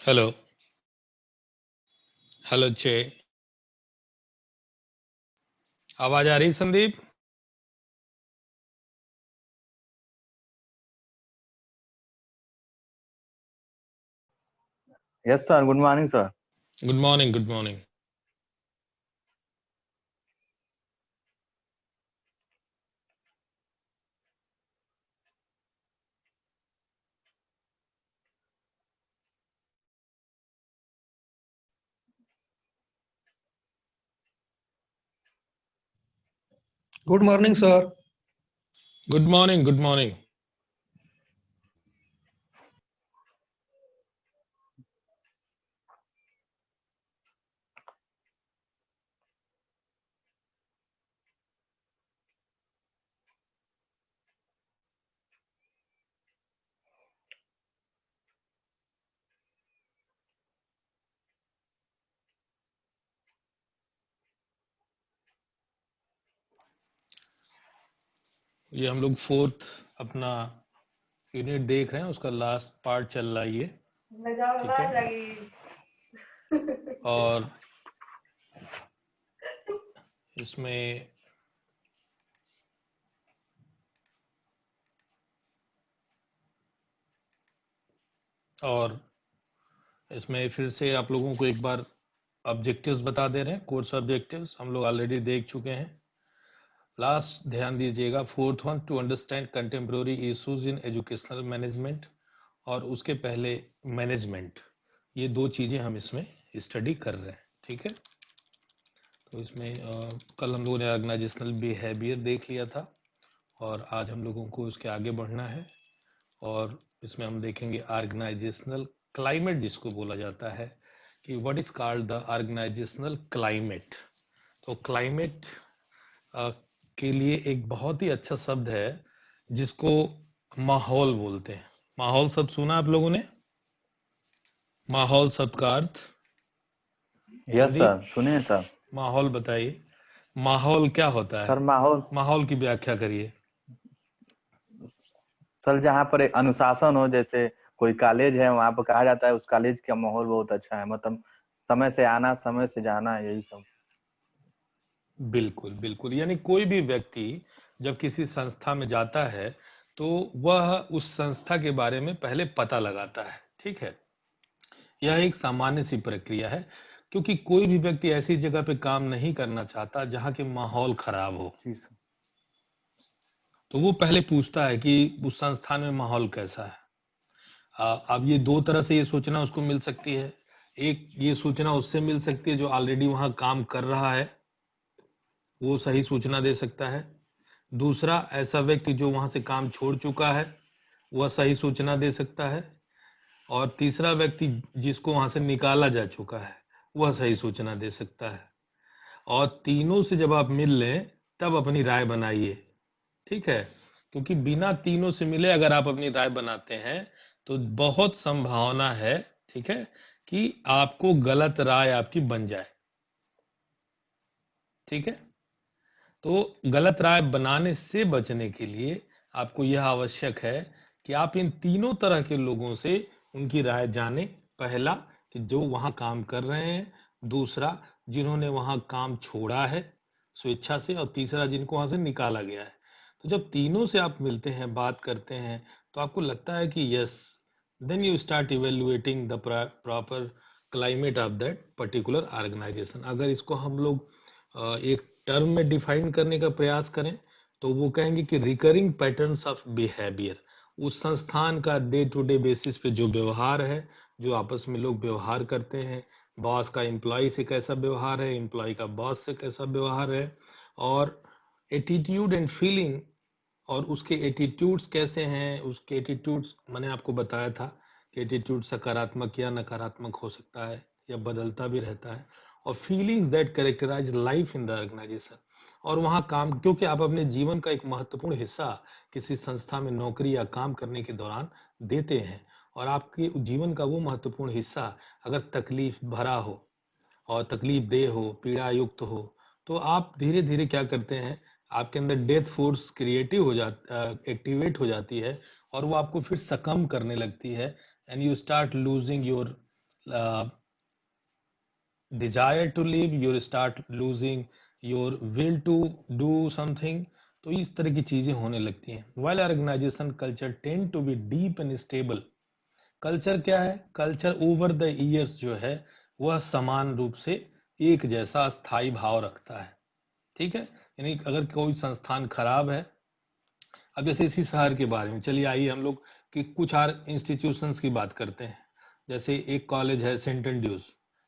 Hello. Hello चे। आवाज आ रही Sandeep? Yes, sir. Good morning, sir. Good morning, good morning. Good morning sir. Good morning, good morning. ये हम लोग फोर्थ अपना यूनिट देख रहे हैं, उसका लास्ट पार्ट चल रहा है ये। ठीक है। और इसमें और इसमें फिर से आप लोगों को एक बार ऑब्जेक्टिव्स बता दे रहे हैं। कोर्स ऑब्जेक्टिव्स हम लोग ऑलरेडी देख चुके हैं। लास्ट ध्यान दीजिएगा, fourth one, to understand contemporary issues in educational management, और उसके पहले मैनेजमेंट। ये दो चीजें हम इसमें स्टडी कर रहे हैं। ठीक है। तो इसमें कल हम लोगों ने ऑर्गेनाइजेशनल बिहेवियर देख लिया था, और आज हम लोगों को उसके आगे बढ़ना है। और इसमें हम देखेंगे ऑर्गेनाइजेशनल क्लाइमेट, जिसको बोला जाता है कि what is called the organisational climate. तो क्लाइमेट के लिए एक बहुत ही अच्छा शब्द है जिसको माहौल बोलते हैं। माहौल शब्द सुना आप लोगों ने? माहौल शब्द का अर्थ Yes, संदीप, sir. सुनिए सर। माहौल बताइए। माहौल क्या होता है? सर माहौल माहौल की व्याख्या करिए। सर जहाँ पर एक अनुशासन हो, जैसे कोई कॉलेज है वहाँ पर कहा जाता है उस कॉलेज का माहौल बहुत अच्छा है, मतलब समय से आना समय से जाना, यही सब। बिल्कुल बिल्कुल, यानी कोई भी व्यक्ति जब किसी संस्था में जाता है तो वह उस संस्था के बारे में पहले पता लगाता है। ठीक है। यह एक सामान्य सी प्रक्रिया है, क्योंकि कोई भी व्यक्ति ऐसी जगह पे काम नहीं करना चाहता जहां के माहौल खराब हो। जी सर। तो वो पहले पूछता है कि उस संस्थान में माहौल कैसा है। अब ये दो तरह से ये सूचना उसको मिल सकती है। एक ये सूचना उससे मिल सकती है जो ऑलरेडी वहां काम कर रहा है, वो सही सूचना दे सकता है। दूसरा, ऐसा व्यक्ति जो वहां से काम छोड़ चुका है, वह सही सूचना दे सकता है। और तीसरा व्यक्ति जिसको वहां से निकाला जा चुका है, वह सही सूचना दे सकता है। और तीनों से जब आप मिल लें तब अपनी राय बनाइए। ठीक है। क्योंकि बिना तीनों से मिले अगर आप अपनी राय बनाते हैं तो बहुत संभावना है, ठीक है, कि आपको गलत राय आपकी बन जाए। ठीक है। तो गलत राय बनाने से बचने के लिए आपको यह आवश्यक है कि आप इन तीनों तरह के लोगों से उनकी राय जानें। पहला, कि जो वहां काम कर रहे हैं। दूसरा, जिन्होंने वहां काम छोड़ा है स्वेच्छा से। और तीसरा, जिनको वहां से निकाला गया है। तो जब तीनों से आप मिलते हैं, बात करते हैं, तो आपको लगता है कि yes, then you start evaluating the proper climate of that particular organisation. अगर इसको हम लोग एक टर्म में डिफाइन करने का प्रयास करें तो वो कहेंगे कि रिकरिंग पैटर्न्स ऑफ बिहेवियर, उस संस्थान का डे टू डे बेसिस पे जो व्यवहार है, जो आपस में लोग व्यवहार करते हैं। बॉस का एम्प्लॉय से कैसा व्यवहार है, एम्प्लॉय का बॉस से कैसा व्यवहार है। और एटीट्यूड एंड फीलिंग, और उसके एटीट्यूड्स कैसे हैं। उसके एटीट्यूड्स मैंने आपको बताया था कि एटीट्यूड सकारात्मक या नकारात्मक हो सकता है, या बदलता भी रहता है। और feelings that characterise life in the organisation, और वहाँ काम, क्योंकि आप अपने जीवन का एक महत्वपूर्ण हिस्सा किसी संस्था में नौकरी या काम करने के दौरान देते हैं। और आपके जीवन का वो महत्वपूर्ण हिस्सा अगर तकलीफ भरा हो और तकलीफ देह हो, पीड़ा युक्त हो, तो आप धीरे धीरे क्या करते हैं, आपके अंदर डेथ फोर्स क्रिएटिव हो जाता, एक्टिवेट हो जाती है, और वो आपको फिर सकम करने लगती है। And you start losing your desire to live, you start losing your will to do something. तो इस तरह की चीजें होने लगती हैं. While organization culture tend to be deep and stable, culture क्या है? कल्चर ओवर द ईयर्स जो है वह समान रूप से एक जैसा स्थायी भाव रखता है. ठीक है, यानी अगर कोई संस्थान खराब है, अब जैसे इसी शहर के बारे में चलिए आइए हम लोग कि कुछ और इंस्टीट्यूशंस की बात करते हैं. जैसे एक कॉलेज है सेंट एंड्रूज.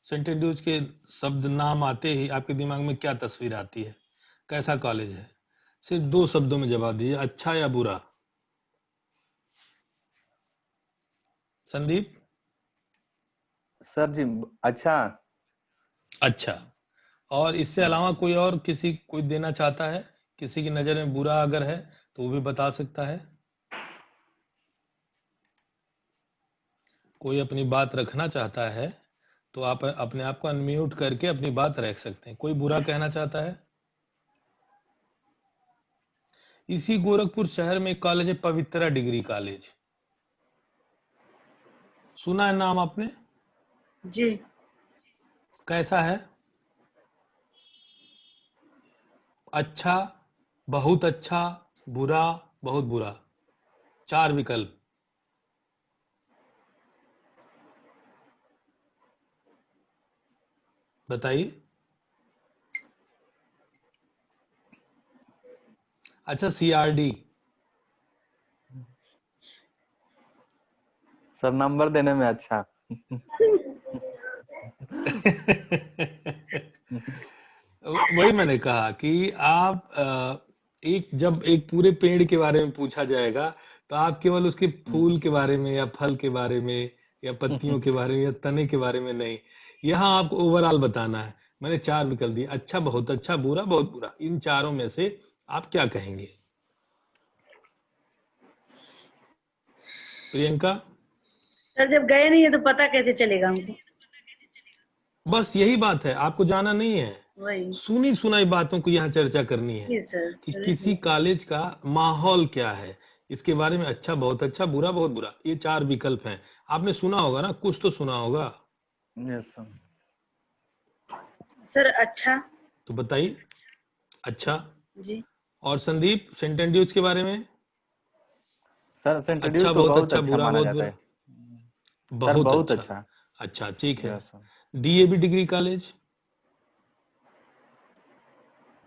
सेंट एंड्रूज के शब्द नाम आते ही आपके दिमाग में क्या तस्वीर आती है? कैसा कॉलेज है? सिर्फ 2 शब्दों में जवाब दीजिए, अच्छा या बुरा. संदीप. सर जी अच्छा. अच्छा. और इससे अलावा कोई और कोई देना चाहता है? किसी की नजर में बुरा अगर है तो वो भी बता सकता है. कोई अपनी बात रखना चाहता है तो आप अपने आप को अनम्यूट करके अपनी बात रख सकते हैं. कोई बुरा कहना चाहता है? इसी गोरखपुर शहर में एक कॉलेज है, पवित्रा डिग्री कॉलेज. सुना है नाम आपने? जी. कैसा है? अच्छा, बहुत अच्छा, बुरा, बहुत बुरा. 4 विकल्प. बताइए. अच्छा, CRD. सर नंबर देने में अच्छा. वही मैंने कहा कि आप जब एक पूरे पेड़ के बारे में पूछा जाएगा तो आप केवल उसके फूल के बारे में या फल के बारे में या पत्तियों के बारे में या तने के बारे में नहीं, यहाँ आपको ओवरऑल बताना है. मैंने 4 विकल्प दिए, अच्छा, बहुत अच्छा, बुरा, बहुत बुरा. इन चारों में से आप क्या कहेंगे? प्रियंका. सर जब गए नहीं है तो पता कैसे चलेगा हमको? बस यही बात है, आपको जाना नहीं है, वही. सुनी सुनाई बातों को यहाँ चर्चा करनी है जी सर. कि चलिए किसी ठीक. कॉलेज का माहौल क्या है, इसके बारे में. अच्छा, बहुत अच्छा, बुरा, बहुत बुरा. ये 4 विकल्प हैं. आपने सुना होगा ना, कुछ तो सुना होगा. Yes sir. सर अच्छा. तो बताइए. अच्छा. जी. और संदीप, सेंट एंड्रूज के बारे में? सर सेंट एंड्रूज अच्छा, तो बहुत बहुत अच्छा, अच्छा बुरा, माना बहुत जाता बुरा. है. सर बहुत बहुत अच्छा. अच्छा. अच्छा, ठीक है. Yes sir. DAB degree college?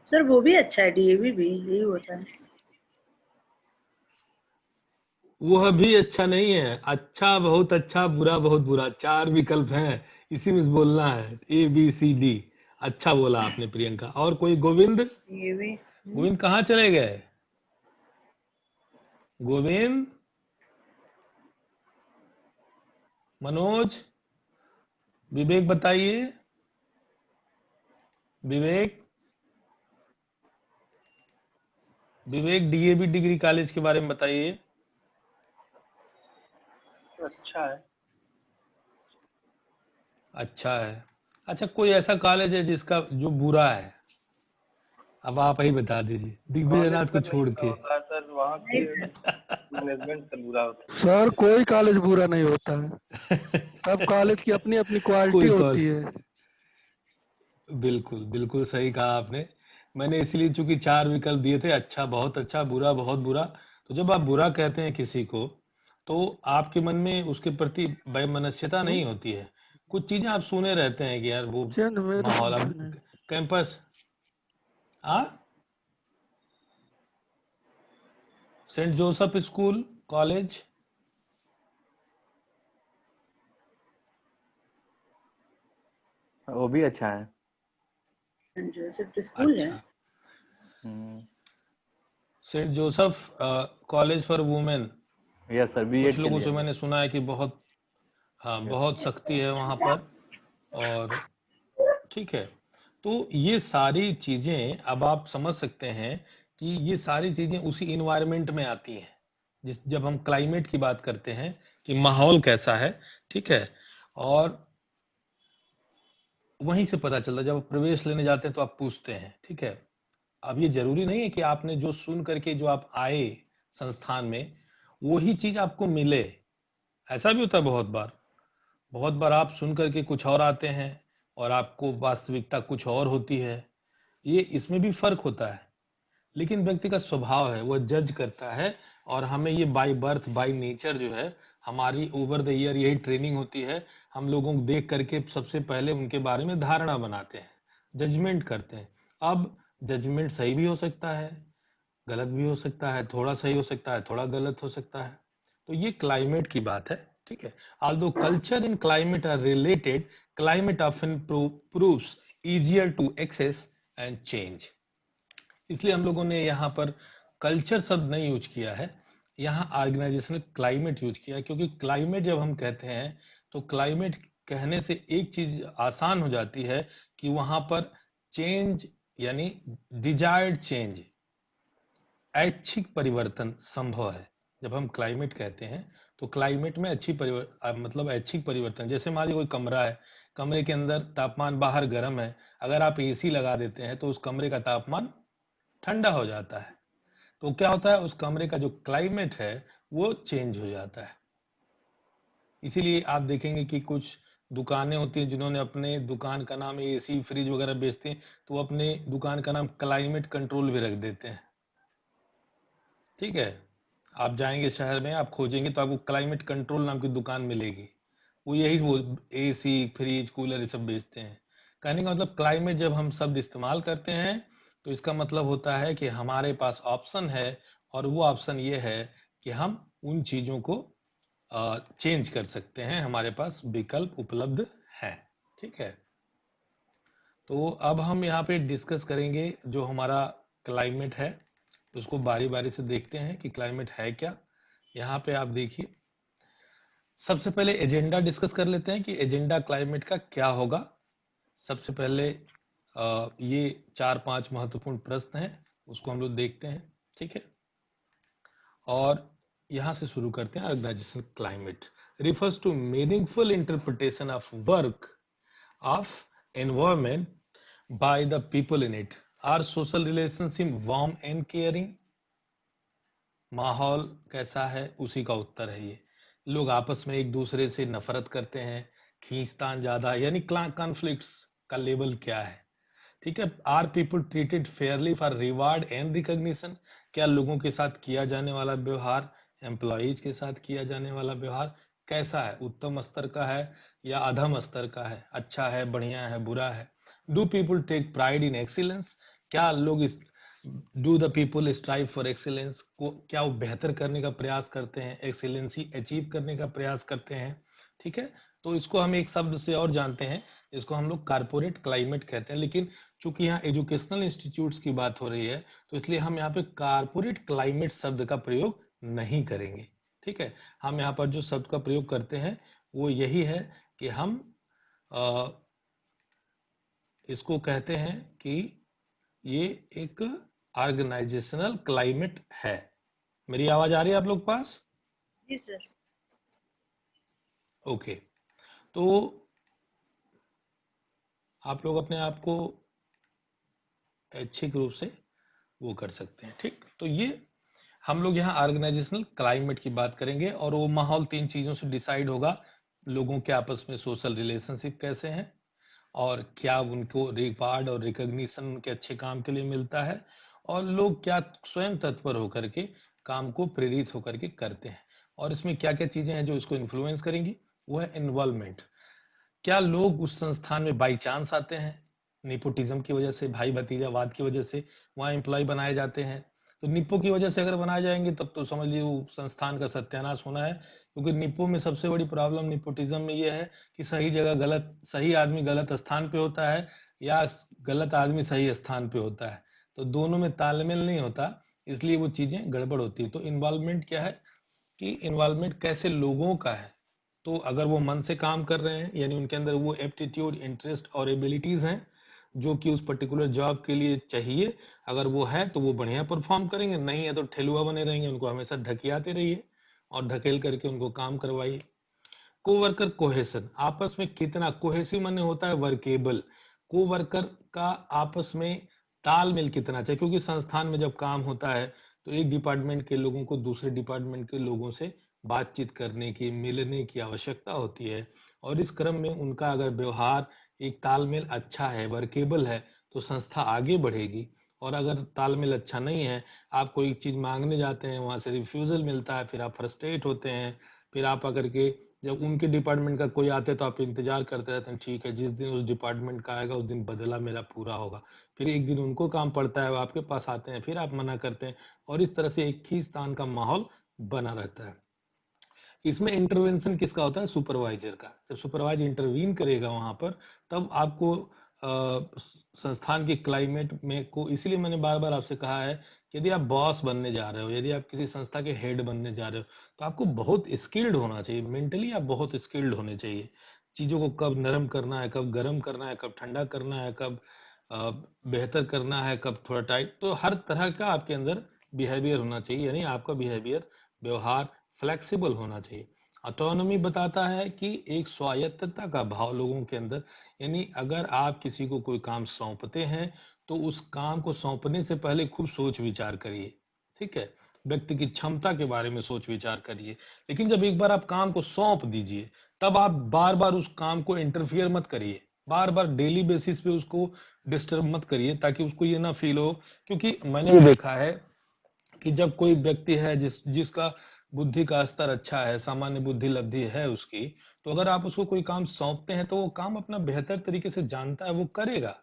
Sir वो भी अच्छा है, डीएवी भी यही होता है. वह भी अच्छा नहीं है. अच्छा, बहुत अच्छा, बुरा, बहुत बुरा. 4 विकल्प हैं, इसी में से बोलना है. ABCD. अच्छा बोला आपने प्रियंका. और कोई? गोविंद. डीएवी. गोविंद कहाँ चले गए? गोविंद. मनोज. विवेक बताइए. विवेक. विवेक, DAB डिग्री कॉलेज के बारे में बताइए. अच्छा है. अच्छा है. अच्छा, कोई ऐसा कॉलेज है जिसका जो बुरा है? अब आप ही बता दीजिए, दिग्विजयनाथ को छोड़ के. सर वहाँ नहीं की सर. मैनेजमेंट सर बुरा होता है. सर कोई कॉलेज बुरा नहीं होता है. सब कॉलेज की अपनी अपनी क्वालिटी कोई कॉल. होती है. बिल्कुल बिल्कुल सही कहा आपने. मैंने इसलिए चूंकि 4 विकल्प दिए थे, अच्छा, बहुत अच्छा, बुरा, बहुत बुरा. तो जब आप बुरा कहते हैं किसी को तो आपके मन में उसके प्रति वैमनस्यता नहीं होती है. कुछ चीजें आप सुने रहते हैं कि यार वो चंद मेरे माहौल. पास अब नहीं. कैंपस. हाँ, सेंट जोसेफ स्कूल कॉलेज. वो भी अच्छा है. जो सर तो स्कूल है. अच्छा. Hmm. Saint Joseph college for women. Yes sir कुछ बीएड के लोगों से लिए. मैंने सुना है कि बहुत, हाँ, यस. बहुत सख्ती है वहां पर. और ठीक है. तो ये सारी चीजें अब आप समझ सकते हैं कि ये सारी चीजें उसी इन्वायरमेंट में आती हैं. जब हम क्लाइमेट की बात करते हैं कि माहौल कैसा है, ठीक है, और वहीं से पता चलता है. जब आप प्रवेश लेने जाते हैं तो आप पूछते हैं, ठीक है. अब ये जरूरी नहीं है कि आपने जो सुन करके जो आप आए संस्थान में वही चीज आपको मिले. ऐसा भी होता है बहुत बार. बहुत बार आप सुन करके कुछ और आते हैं और आपको वास्तविकता कुछ और होती है। ये इसमें भी फर्क होता है, लेकिन व्यक्ति का स्वभाव है, वह जज करता है। और हमें ये बाय बर्थ बाय नेचर जो है, हमारी ओवर द ईयर यही ट्रेनिंग होती है। हम लोगों को देख करके सबसे पहले उनके बारे में धारणा बनाते हैं, जजमेंट करते हैं। अब जजमेंट सही भी हो सकता है, गलत भी हो सकता है, थोड़ा सही हो सकता है, थोड़ा गलत हो सकता है। तो ये क्लाइमेट की बात है, ठीक है। Although culture and climate are related, climate often proves easier to access and change. इसलिए हम लोगों ने यहाँ पर कल्चर शब्द नहीं यूज किया है, यहाँ ऑर्गेनाइजेशनल क्लाइमेट यूज किया है। क्योंकि क्लाइमेट जब हम कहते हैं तो क्लाइमेट कहने से एक चीज आसान हो जाती है कि वहां पर चेंज यानी डिजायर्ड चेंज, ऐच्छिक परिवर्तन संभव है। जब हम क्लाइमेट कहते हैं तो क्लाइमेट में मतलब ऐच्छिक परिवर्तन। जैसे मान लीजिए कोई कमरा है, कमरे के अंदर तापमान बाहर गर्म है, अगर आप एसी लगा देते हैं तो उस कमरे का तापमान ठंडा हो जाता है। तो क्या होता है, उस कमरे का जो क्लाइमेट है वो चेंज हो जाता है। इसीलिए आप देखेंगे कि कुछ दुकानें होती हैं जिन्होंने अपने दुकान का नाम एसी फ्रिज वगैरह बेचते हैं, तो वो अपने दुकान का नाम क्लाइमेट कंट्रोल भी रख देते हैं, ठीक है। आप जाएंगे शहर में, आप खोजेंगे तो आपको क्लाइमेट कंट्रोल नाम की दुकान मिलेगी। वो एसी फ्रिज कूलर ये सब बेचते हैं। कहने का मतलब क्लाइमेट जब हम शब्द इस्तेमाल करते हैं तो इसका मतलब होता है कि हमारे पास ऑप्शन है, और वो ऑप्शन ये है कि हम उन चीजों को चेंज कर सकते हैं, हमारे पास विकल्प उपलब्ध है, ठीक है। तो अब हम यहाँ पे डिस्कस करेंगे जो हमारा क्लाइमेट है, उसको बारी बारी से देखते हैं कि क्लाइमेट है क्या। यहाँ पे आप देखिए, सबसे पहले एजेंडा डिस्कस कर लेते हैं कि एजेंडा क्लाइमेट का क्या होगा। सबसे पहले ये 4-5 महत्वपूर्ण प्रश्न हैं, उसको हम लोग देखते हैं, ठीक है। और यहां से शुरू करते हैं। Organisational climate refers to meaningful interpretation of work of environment by the people in it. Are social relationship warm and caring? माहौल कैसा है, उसी का उत्तर है ये। लोग आपस में एक दूसरे से नफरत करते हैं, खींचतान ज्यादा है, यानी कॉन्फ्लिक्ट्स का लेवल क्या है, ठीक है। Are people treated fairly for reward and recognition? क्या लोगों के साथ किया जाने वाला व्यवहार, एम्प्लॉइज के साथ किया जाने वाला व्यवहार कैसा है, उत्तम स्तर का है या अधम स्तर का है, अच्छा है, बढ़िया है, बुरा है? Do people take pride in excellence? क्या लोग इस do the people strive for excellence को, क्या वो बेहतर करने का प्रयास करते हैं, एक्सीलेंसी अचीव करने का प्रयास करते हैं, ठीक है। तो इसको हम एक शब्द से और जानते हैं, इसको हम लोग कारपोरेट क्लाइमेट कहते हैं। लेकिन चूंकि यहाँ एजुकेशनल इंस्टीट्यूट्स की बात हो रही है, तो इसलिए हम यहाँ पे कारपोरेट क्लाइमेट शब्द का प्रयोग नहीं करेंगे, ठीक है। हम यहाँ पर जो शब्द का प्रयोग करते हैं वो यही है कि हम इसको कहते हैं कि ये एक ऑर्गेनाइजेशनल क्लाइमेट है। मेरी आवाज आ रही है आप लोग पास? जी सर। ओके, तो आप लोग अपने आप को ऐच्छिक रूप से वो कर सकते हैं, ठीक। तो ये हम लोग यहाँ ऑर्गेनाइजेशनल क्लाइमेट की बात करेंगे, और वो माहौल 3 चीजों से डिसाइड होगा। लोगों के आपस में सोशल रिलेशनशिप कैसे हैं, और क्या उनको रिवार्ड और रिकॉग्निशन उनके अच्छे काम के लिए मिलता है, और लोग क्या स्वयं तत्पर होकर के काम को प्रेरित होकर के करते हैं, और इसमें क्या क्या चीजें हैं जो इसको इन्फ्लुएंस करेंगी। वो है इन्वॉल्वमेंट। क्या लोग उस संस्थान में बाई चांस आते हैं, निपोटिज्म की वजह से, भाई भतीजावाद की वजह से वहां एम्प्लॉय बनाए जाते हैं? तो निपो की वजह से अगर बनाए जाएंगे तब तो समझ लीजिए वो संस्थान का सत्यानाश होना है। क्योंकि निपो में सबसे बड़ी प्रॉब्लम निपोटिज्म में ये है कि सही जगह गलत, सही आदमी गलत स्थान पे होता है, या गलत आदमी सही स्थान पे होता है, तो दोनों में तालमेल नहीं होता, इसलिए वो चीजें गड़बड़ होती है। तो इन्वॉल्वमेंट क्या है कि इन्वॉल्वमेंट कैसे लोगों का है। तो अगर वो मन से काम कर रहे हैं, यानी उनके अंदर वो एप्टीट्यूड, इंटरेस्ट और एबिलिटीज हैं जो कि उस पर्टिकुलर जॉब के लिए चाहिए, अगर वो है तो वो बढ़िया परफॉर्म करेंगे, नहीं है तो ठेलुआ बने रहेंगे, उनको हमेशा ढकियाते रहिए और ढकेल करके उनको काम करवाइए। कोवर्कर कोहेशन, आपस में कितना, कोहेसिव माने होता है वर्केबल, कोवर्कर का आपस में तालमेल कितना चाहिए। क्योंकि संस्थान में जब काम होता है तो एक डिपार्टमेंट के लोगों को दूसरे डिपार्टमेंट के लोगों से बातचीत करने की, मिलने की आवश्यकता होती है। और इस क्रम में उनका अगर व्यवहार एक तालमेल अच्छा है, वर्केबल है, तो संस्था आगे बढ़ेगी। और अगर तालमेल अच्छा नहीं है, आप कोई चीज मांगने जाते हैं, वहां से रिफ्यूजल मिलता है, फिर आप फ्रस्ट्रेट होते हैं, फिर आप आकर के जब उनके डिपार्टमेंट का कोई आते तो आप इंतजार करते रहते हैं, ठीक है जिस दिन उस डिपार्टमेंट का आएगा उस दिन बदला मेरा पूरा होगा। फिर एक दिन उनको काम पड़ता है, वो आपके पास आते हैं, फिर आप मना करते हैं, और इस तरह से एक खींचतान का माहौल बना रहता है। इसमें इंटरवेंशन किसका होता है? सुपरवाइजर का। जब सुपरवाइजर इंटरवीन करेगा वहां पर, तब आपको संस्थान के क्लाइमेट में को, इसीलिए मैंने बार बार आपसे कहा है कि यदि आप बॉस बनने जा रहे हो, यदि आप किसी संस्था के हेड बनने जा रहे हो, तो आपको बहुत स्किल्ड होना चाहिए, मेंटली आप बहुत स्किल्ड होने चाहिए। चीजों को कब नरम करना है, कब गर्म करना है, कब ठंडा करना है, कब अ, बेहतर करना है, कब थोड़ा टाइट, तो हर तरह का आपके अंदर बिहेवियर होना चाहिए, यानी आपका बिहेवियर, व्यवहार फ्लेक्सिबल होना चाहिए। ऑटोनॉमी बताता है कि एक स्वायत्तता का भाव लोगों के अंदर, यानी अगर आप किसी को कोई काम सौंपते हैं, तो उस काम को सौंपने से पहले खूब सोच विचार करिए, ठीक है, व्यक्ति की क्षमता के बारे में सोच विचार करिए। लेकिन जब एक बार आप काम को सौंप दीजिए, तब आप बार बार उस काम को इंटरफियर मत करिए, बार बार डेली बेसिस पे उसको डिस्टर्ब मत करिए, ताकि उसको ये ना फील हो। क्योंकि मैंने भी देखा है कि जब कोई व्यक्ति है जिसका बुद्धि का स्तर अच्छा है, सामान्य बुद्धि लब्धि है उसकी, तो अगर आप उसको कोई काम सौंपते हैं, तो वो काम अपना बेहतर तरीके से जानता है, वो करेगा,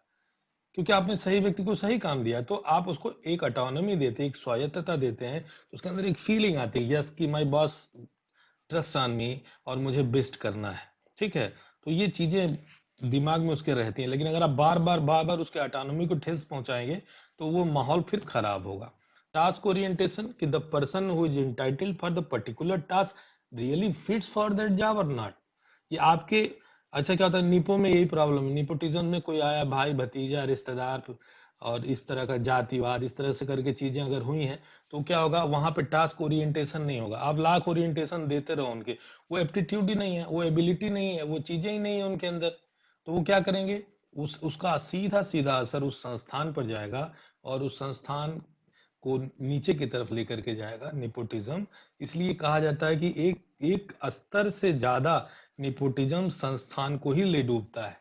क्योंकि आपने सही व्यक्ति को सही काम दिया है। तो आप उसको एक ऑटोनॉमी देते हैं, एक स्वायत्तता देते हैं, तो उसके अंदर एक फीलिंग आती है, यस कि my boss trust on me, और मुझे बेस्ट करना है, ठीक है। तो ये चीजें दिमाग में उसके रहती हैं। लेकिन अगर आप बार बार उसके ऑटोनॉमी को ठेस पहुंचाएंगे, तो वो माहौल फिर खराब होगा। टास्क ओरिएंटेशन, कि the person who is entitled for the particular task really fits for that job और नॉट। ये आपके, अच्छा क्या होता है निपो में, यही प्रॉब्लम है, निपोटिज्म में कोई आया भाई भतीजा रिश्तेदार, और इस तरह का जातिवाद, इस तरह से करके चीजें अगर हुई हैं, तो क्या होगा, वहां पे टास्क ओरिएंटेशन नहीं होगा। आप लाख ओरिएंटेशन देते रहो उनके, वो एप्टीट्यूड ही नहीं है, वो एबिलिटी नहीं है, वो चीजें ही नहीं है उनके अंदर, तो वो क्या करेंगे, उसका सीधा सीधा असर उस संस्थान पर जाएगा, और उस संस्थान को नीचे की तरफ लेकर के जाएगा नेपोटिज्म। इसलिए कहा जाता है कि एक एक स्तर से ज्यादा नेपोटिज्म संस्थान को ही ले डूबता है।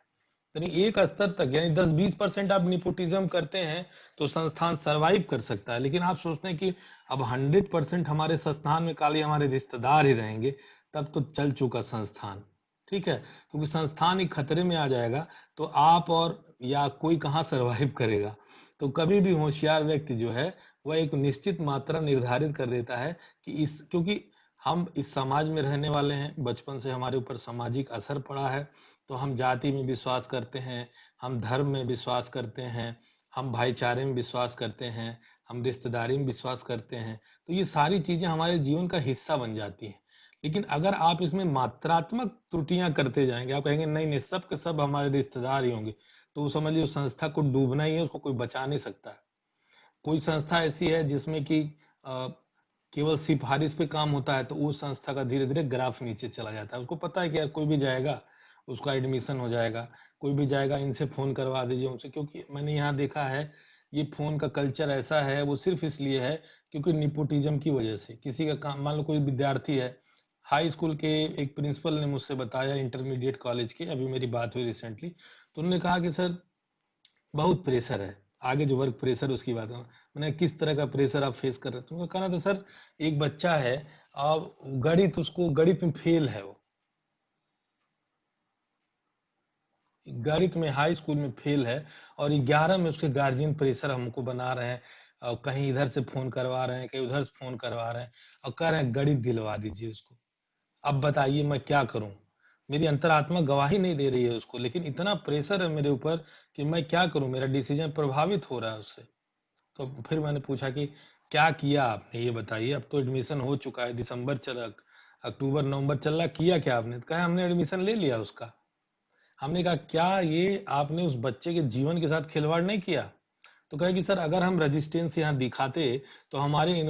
यानी एक स्तर तक, यानी 10-20% आप निपोटिज्म करते हैं, तो संस्थान सरवाइव कर सकता है। लेकिन आप सोचते हैं कि अब 100% हमारे संस्थान में खाली हमारे रिश्तेदार ही रहेंगे, तब तो चल चुका संस्थान, ठीक है, क्योंकि संस्थान ही खतरे में आ जाएगा, तो आप और या कोई कहाँ सरवाइव करेगा। तो कभी भी होशियार व्यक्ति जो है, वह एक निश्चित मात्रा निर्धारित कर देता है कि इस, क्योंकि हम इस समाज में रहने वाले हैं, बचपन से हमारे ऊपर सामाजिक असर पड़ा है, तो हम जाति में विश्वास करते हैं, हम धर्म में विश्वास करते हैं, हम भाईचारे में विश्वास करते हैं, हम रिश्तेदारी में विश्वास करते हैं। तो ये सारी चीजें हमारे जीवन का हिस्सा बन जाती हैं। लेकिन अगर आप इसमें मात्रात्मक त्रुटियां करते जाएंगे, आप कहेंगे नहीं नहीं सब के सब हमारे रिश्तेदार ही होंगे, तो वो समझिए उस संस्था को डूबना ही है, उसको कोई बचा नहीं सकता है। कोई संस्था ऐसी है जिसमें कि अ, केवल सिफारिश पे काम होता है, तो उस संस्था का धीरे धीरे ग्राफ नीचे चला जाता है। उसको पता है कि यार कोई भी जाएगा उसका एडमिशन हो जाएगा, कोई भी जाएगा इनसे फोन करवा दीजिए उनसे, क्योंकि मैंने यहाँ देखा है ये फोन का कल्चर ऐसा है, वो सिर्फ इसलिए है क्योंकि निपोटिज्म की वजह से किसी का काम, मान लो कोई विद्यार्थी है, हाई स्कूल के एक प्रिंसिपल ने मुझसे बताया, इंटरमीडिएट कॉलेज के, अभी मेरी बात हुई रिसेंटली, तो उन्होंने कहा कि सर बहुत प्रेशर है, आगे जो वर्क प्रेशर उसकी बात है। मैंने किस तरह का प्रेशर आप फेस कर रहे थे, उन्होंने कहा था सर एक बच्चा है, अब गणित, उसको गणित में फेल है, वो गणित में हाई स्कूल में फेल है, और 11 में उसके गार्जियन प्रेशर हमको बना रहे हैं, और कहीं इधर से फोन करवा रहे हैं, कहीं उधर से फोन करवा रहे हैं, और कह रहे हैं गणित दिलवा दीजिए उसको। अब बताइए मैं क्या करूं, मेरी अंतरात्मा गवाही नहीं दे रही है उसको, लेकिन इतना प्रेशर है मेरे ऊपर कि मैं क्या करूं, मेरा डिसीजन प्रभावित हो रहा है उससे। तो फिर मैंने पूछा कि क्या किया आपने, ये बताइए, अब तो एडमिशन हो चुका है, दिसंबर चला, अक्टूबर नवंबर चल रहा, किया क्या आपने? तो कहा हमने एडमिशन ले लिया उसका। हमने कहा क्या ये आपने उस बच्चे के जीवन के साथ खिलवाड़ नहीं किया? तो कहे कि सर अगर हम रेजिस्टेंस यहाँ दिखाते, तो हमारे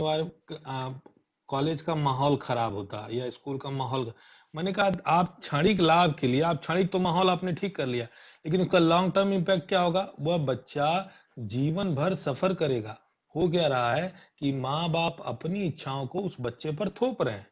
कॉलेज का माहौल खराब होता, या स्कूल का माहौल। मैंने कहा आप क्षणिक लाभ के लिए, आप क्षणिक तो माहौल आपने ठीक कर लिया, लेकिन उसका लॉन्ग टर्म इम्पैक्ट क्या होगा, वह बच्चा जीवन भर सफर करेगा। हो क्या रहा है कि माँ बाप अपनी इच्छाओं को उस बच्चे पर थोप रहे हैं,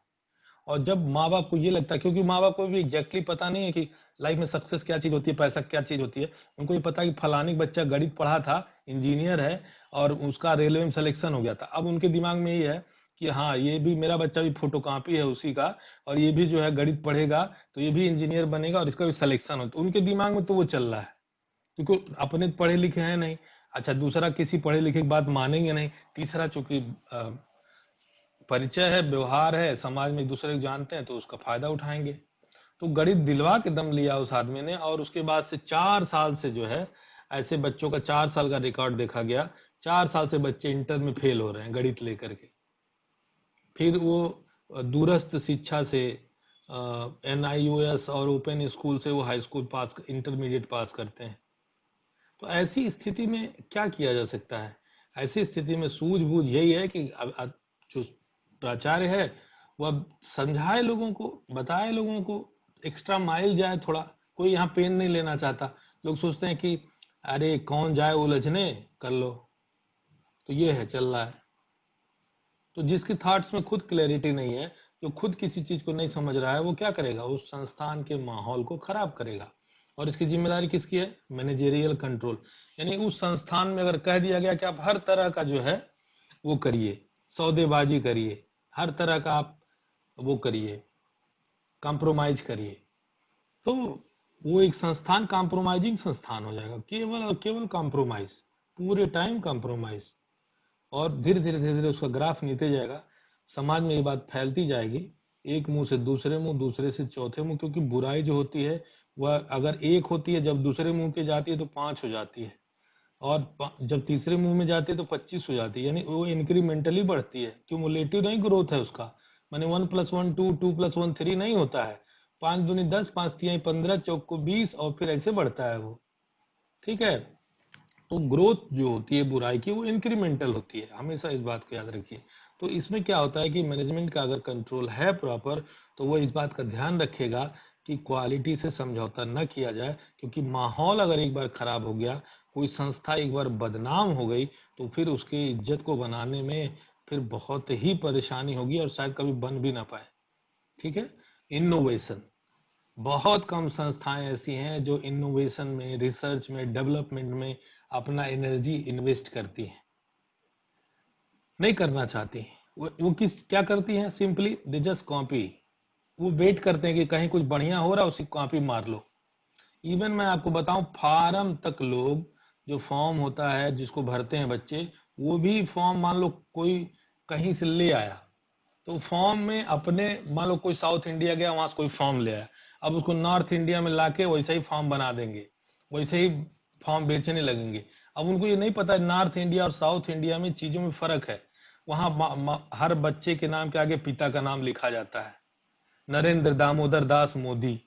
और जब माँ बाप को ये लगता है, क्योंकि माँ बाप को भी एग्जैक्टली पता नहीं है कि लाइफ में सक्सेस क्या चीज होती है, पैसा क्या चीज होती है। उनको ये पता है कि फलानी बच्चा गणित पढ़ा था, इंजीनियर है और उसका रेलवे में सिलेक्शन हो गया था। अब उनके दिमाग में ये है कि हाँ ये भी मेरा बच्चा भी फोटोकॉपी है उसी का, और ये भी जो है गणित पढ़ेगा तो ये भी इंजीनियर बनेगा और इसका भी सिलेक्शन हो। तो उनके दिमाग में तो वो चल रहा है, क्योंकि अपने पढ़े लिखे हैं नहीं। अच्छा, दूसरा किसी पढ़े लिखे की बात मानेंगे नहीं। तीसरा चूंकि परिचय है, व्यवहार है, समाज में एक दूसरे को जानते हैं तो उसका फायदा उठाएंगे। तो गणित दिलवा के दम लिया उस आदमी ने, और उसके बाद से 4 साल से जो है ऐसे बच्चों का 4 साल का रिकॉर्ड देखा गया। 4 साल से बच्चे इंटर में फेल हो रहे हैं गणित लेकर के। फिर वो दूरस्थ शिक्षा से NIOS और ओपन स्कूल से वो हाई स्कूल पास, इंटरमीडिएट पास करते हैं। तो ऐसी स्थिति में क्या किया जा सकता है? ऐसी स्थिति में सूझबूझ यही है कि जो प्राचार्य है वो अब समझाए लोगों को, बताए लोगों को, एक्स्ट्रा माइल जाए थोड़ा। कोई यहाँ पेन नहीं लेना चाहता। लोग सोचते हैं कि अरे कौन जाए उलझने, कर लो। तो ये है, चल रहा है। तो जिसके थॉट्स में खुद क्लैरिटी नहीं है, जो खुद किसी चीज को नहीं समझ रहा है, वो क्या करेगा? उस संस्थान के माहौल को खराब करेगा। और इसकी जिम्मेदारी किसकी है? Managerial control. यानी उस संस्थान में अगर कह दिया गया कि आप हर तरह का जो है वो करिए, सौदेबाजी करिए, हर तरह का आप वो करिए, कॉम्प्रोमाइज करिए, तो वो एक संस्थान कॉम्प्रोमाइजिंग संस्थान हो जाएगा। केवल और केवल कॉम्प्रोमाइज, पूरे टाइम कॉम्प्रोमाइज। और धीरे धीरे धीरे धीरे उसका ग्राफ नीचे जाएगा। समाज में ये बात फैलती जाएगी, एक मुंह से दूसरे मुंह, दूसरे से चौथे मुंह। क्योंकि बुराई जो होती है वह अगर एक होती है, जब दूसरे मुंह के जाती है तो 5 हो जाती है, और जब तीसरे मुंह में जाती है तो 25 हो जाती है। यानी वो इंक्रीमेंटली बढ़ती है, क्यूमुलेटिव नहीं ग्रोथ है उसका। माने 1 + 1 2, 2 + 1 3 नहीं होता है। 5 दूनी 10, 5 तिहाई 15, चौक को 20, और फिर ऐसे बढ़ता है वो। ठीक है। तो ग्रोथ जो होती है बुराई की, वो इंक्रीमेंटल होती है, हमेशा इस बात को याद रखिए। तो इसमें क्या होता है कि मैनेजमेंट का अगर कंट्रोल है प्रॉपर, तो वो इस बात का ध्यान रखेगा कि क्वालिटी से समझौता न किया जाए। क्योंकि माहौल अगर एक बार खराब हो गया, कोई संस्था एक बार बदनाम हो गई, तो फिर उसकी इज्जत को बनाने में फिर बहुत ही परेशानी होगी, और शायद कभी बन भी ना पाए। ठीक है। इनोवेशन, बहुत कम संस्थाएं ऐसी हैं जो इनोवेशन में, रिसर्च में, डेवलपमेंट में अपना एनर्जी इन्वेस्ट करती हैं, नहीं करना चाहती। वो किस क्या करती हैं? Simply they just copy. वो वेट करते हैं कि कहीं कुछ बढ़िया हो रहा है, उसी कॉपी मार लो। इवन मैं आपको बताऊं, फार्म तक लोग, जो फॉर्म होता है जिसको भरते हैं बच्चे, वो भी फॉर्म मान लो कोई कहीं से ले आया, तो फॉर्म में अपने, मान लो कोई साउथ इंडिया गया, वहां से कोई फॉर्म ले आया, अब उसको नॉर्थ इंडिया में लाके वैसे ही फॉर्म बना देंगे, वैसे ही फॉर्म बेचने लगेंगे। अब उनको ये नहीं पता है नॉर्थ इंडिया और साउथ इंडिया में चीजों में फर्क है। वहां हर बच्चे के नाम के आगे पिता का नाम लिखा जाता है, नरेंद्र दामोदर दास मोदी।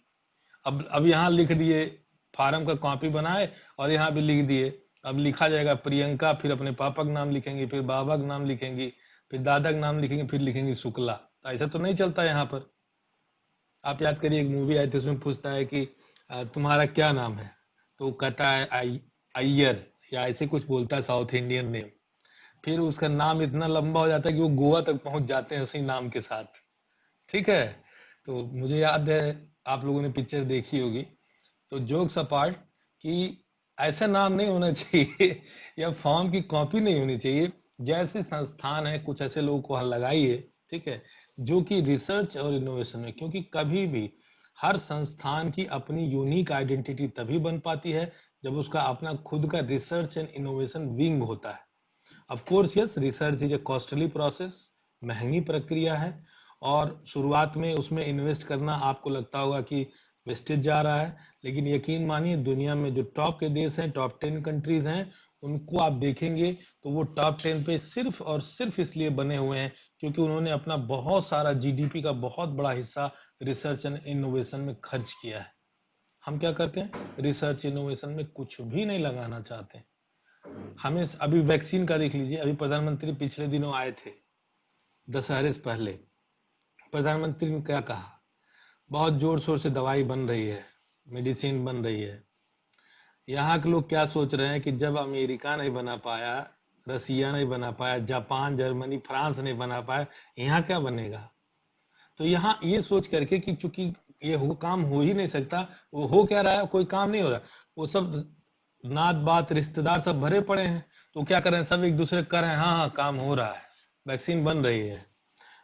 अब यहाँ लिख दिए, फार्म का कॉपी बनाए और यहाँ भी लिख दिए। अब लिखा जाएगा प्रियंका, फिर अपने पापा का नाम लिखेंगे, फिर बाबा का नाम लिखेंगी, फिर दादा का नाम लिखेंगे, फिर लिखेंगे शुक्ला। तो ऐसा तो नहीं चलता यहाँ पर। आप याद करिए, एक मूवी आई थी, उसमें पूछता है कि तुम्हारा क्या नाम है, तो वो कहता है अय्यर, या ऐसे कुछ बोलता है साउथ इंडियन नेम। फिर उसका नाम इतना लंबा हो जाता है कि वो गोवा तक पहुंच जाते हैं उसी नाम के साथ। ठीक है। तो मुझे याद है, आप लोगों ने पिक्चर देखी होगी। तो जोक्स अपार्ट, कि ऐसा नाम नहीं होना चाहिए या फॉर्म की कॉपी नहीं होनी चाहिए। जैसे संस्थान है, कुछ ऐसे लोगों को लगाइए, ठीक है, जो कि रिसर्च और इनोवेशन में, क्योंकि कभी भी हर संस्थान की अपनी यूनिक आइडेंटिटी तभी बन पाती है जब उसका अपना खुद का रिसर्च एंड इनोवेशन विंग होता है। Of course yes, research is a costly process, महंगी प्रक्रिया है, और शुरुआत में उसमें इन्वेस्ट करना आपको लगता होगा कि वेस्टेज जा रहा है। लेकिन यकीन मानिए, दुनिया में जो टॉप के देश हैं, टॉप 10 कंट्रीज हैं, उनको आप देखेंगे तो वो टॉप 10 पे सिर्फ और सिर्फ इसलिए बने हुए हैं क्योंकि उन्होंने अपना बहुत सारा GDP का बहुत बड़ा हिस्सा रिसर्च एंड इनोवेशन में खर्च किया है। हम क्या करते हैं? रिसर्च इनोवेशन में कुछ भी नहीं लगाना चाहते। हमें अभी वैक्सीन का देख लीजिए, अभी प्रधानमंत्री पिछले दिनों आए थे, दशहरे से पहले। प्रधानमंत्री ने क्या कहा? बहुत जोर शोर से दवाई बन रही है, मेडिसिन बन रही है। यहाँ के लोग क्या सोच रहे हैं कि जब अमेरिका नहीं बना पाया, रसिया नहीं बना पाया, जापान, जर्मनी, फ्रांस नहीं बना पाया, यहाँ क्या बनेगा? तो यहाँ ये सोच करके कि चूंकि ये काम हो ही नहीं सकता, वो हो क्या रहा है, कोई काम नहीं हो रहा, वो सब नात बात रिश्तेदार सब भरे पड़े हैं, तो क्या कर रहे हैं, सब एक दूसरे कर रहे हैं, हाँ हाँ काम हो रहा है, वैक्सीन बन रही है,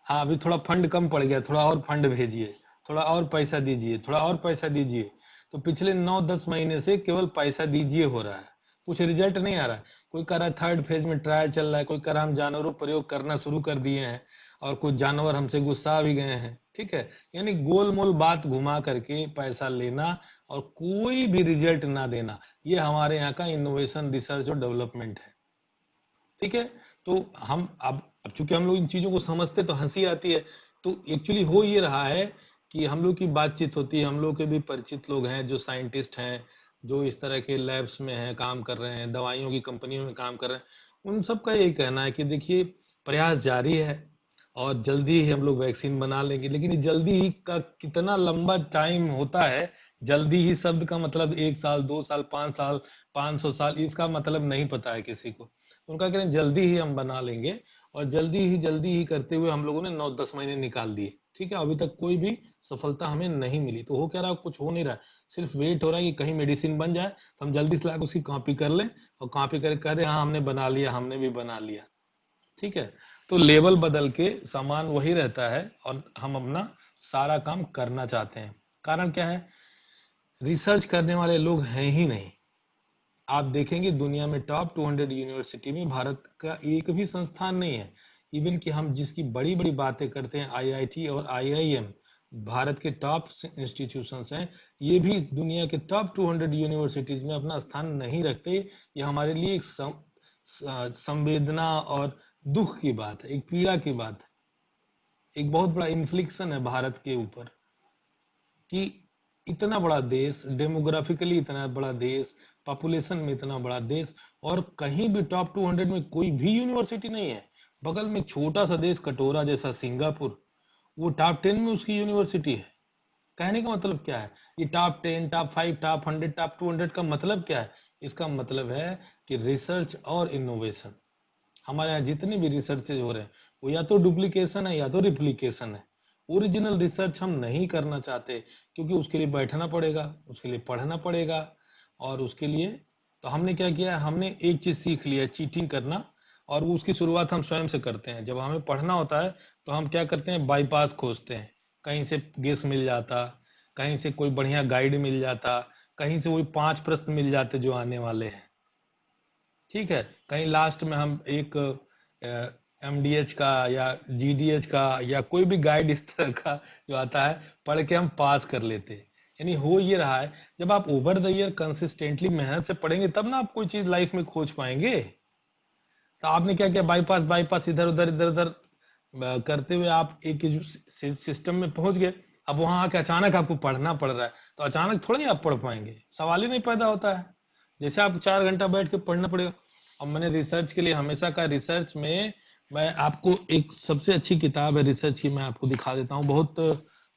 हाँ अभी थोड़ा फंड कम पड़ गया, थोड़ा और फंड भेजिए, थोड़ा और पैसा दीजिए, थोड़ा और पैसा दीजिए। तो पिछले 9-10 महीने से केवल पैसा दीजिए हो रहा है, कुछ रिजल्ट नहीं आ रहा है। कोई कह रहा है 3rd फेज में ट्रायल चल रहा है, कोई कह रहा है हम जानवरों प्रयोग करना शुरू कर दिए हैं और कुछ जानवर हमसे गुस्सा भी गए हैं, ठीक है। यानी गोल मोल बात घुमा करके पैसा लेना और कोई भी रिजल्ट ना देना, ये हमारे यहाँ का इनोवेशन रिसर्च और डेवलपमेंट है, ठीक है। तो हम अब चूंकि हम लोग इन चीजों को समझते तो हंसी आती है, तो एक्चुअली हो ये रहा है कि हम लोग की बातचीत होती है, हम लोग के भी परिचित लोग हैं जो साइंटिस्ट हैं, जो इस तरह के लैब्स में हैं, काम कर रहे हैं, दवाइयों की कंपनियों में काम कर रहे हैं, उन सब का यही कहना है कि देखिए प्रयास जारी है और जल्दी ही हम लोग वैक्सीन बना लेंगे, लेकिन ये जल्दी ही का कितना लंबा टाइम होता है। जल्दी ही शब्द का मतलब 1 साल, 2 साल, 5 साल, 500 साल, इसका मतलब नहीं पता है किसी को। उनका कह रहे हैं जल्दी ही हम बना लेंगे, और जल्दी ही करते हुए हम लोगों ने 9-10 महीने निकाल दिए, ठीक है। अभी तक कोई भी सफलता हमें नहीं मिली, तो हो क्या रहा है, कुछ हो नहीं रहा है, सिर्फ वेट हो रहा है कि कहीं मेडिसिन बन जाए तो हम जल्दी से लाकर उसकी कॉपी कर लें और कॉपी करके कह दे हाँ हमने बना लिया, हमने भी बना लिया, ठीक है। तो लेवल बदल के सामान वही रहता है और हम अपना सारा काम करना चाहते हैं। कारण क्या है, रिसर्च करने वाले लोग हैं ही नहीं। आप देखेंगे दुनिया में टॉप 200 यूनिवर्सिटी में भारत का एक भी संस्थान नहीं है। इवन कि हम जिसकी बड़ी बड़ी बातें करते हैं, आईआईटी और आईआईएम भारत के टॉप इंस्टीट्यूशंस हैं, ये भी दुनिया के टॉप 200 यूनिवर्सिटीज में अपना स्थान नहीं रखते। ये हमारे लिए एक संवेदना और दुख की बात है, एक पीड़ा की बात है, एक बहुत बड़ा इन्फ्लिक्शन है भारत के ऊपर कि इतना बड़ा देश, डेमोग्राफिकली इतना बड़ा देश, पॉपुलेशन में इतना बड़ा देश, और कहीं भी टॉप 200 में कोई भी यूनिवर्सिटी नहीं है। बगल में छोटा सा देश कटोरा जैसा सिंगापुर, वो टॉप 10 में उसकी यूनिवर्सिटी है। कहने का मतलब क्या है, ये टॉप 10, टॉप 5, टॉप 100, टॉप 200 का मतलब क्या है? इसका मतलब है कि रिसर्च और इनोवेशन, हमारे यहाँ जितने भी रिसर्चेज हो रहे हैं वो या तो डुप्लीकेशन है या तो रिप्लीकेशन है। ओरिजिनल रिसर्च हम नहीं करना चाहते, क्योंकि उसके लिए बैठना पड़ेगा, उसके लिए पढ़ना पड़ेगा, और उसके लिए तो हमने क्या किया, हमने एक चीज सीख लिया, चीटिंग करना, और उसकी शुरुआत हम स्वयं से करते हैं। जब हमें पढ़ना होता है तो हम क्या करते हैं, बाईपास खोजते हैं, कहीं से गेस मिल जाता, कहीं से कोई बढ़िया गाइड मिल जाता, कहीं से वही 5 प्रश्न मिल जाते जो आने वाले हैं, ठीक है। कहीं लास्ट में हम एक एमडीएच का या जीडीएच का या कोई भी गाइड इस तरह का जो आता है पढ़ के हम पास कर लेते हैं। यानी हो ये रहा है, जब आप ओवर द ईयर कंसिस्टेंटली मेहनत से पढ़ेंगे तब ना आप कोई चीज लाइफ में खोज पाएंगे। तो आपने क्या किया, बाईपास बाईपास इधर उधर करते हुए आप एक सिस्टम में पहुंच गए। अब वहां आके अचानक आपको पढ़ना पड़ रहा है, तो अचानक थोड़ा ही आप पढ़ पाएंगे, सवाल ही नहीं पैदा होता है। जैसे आप 4 घंटा बैठ के पढ़ना पड़ेगा। अब मैंने रिसर्च के लिए हमेशा का, रिसर्च में मैं आपको एक सबसे अच्छी किताब है रिसर्च की, मैं आपको दिखा देता हूँ, बहुत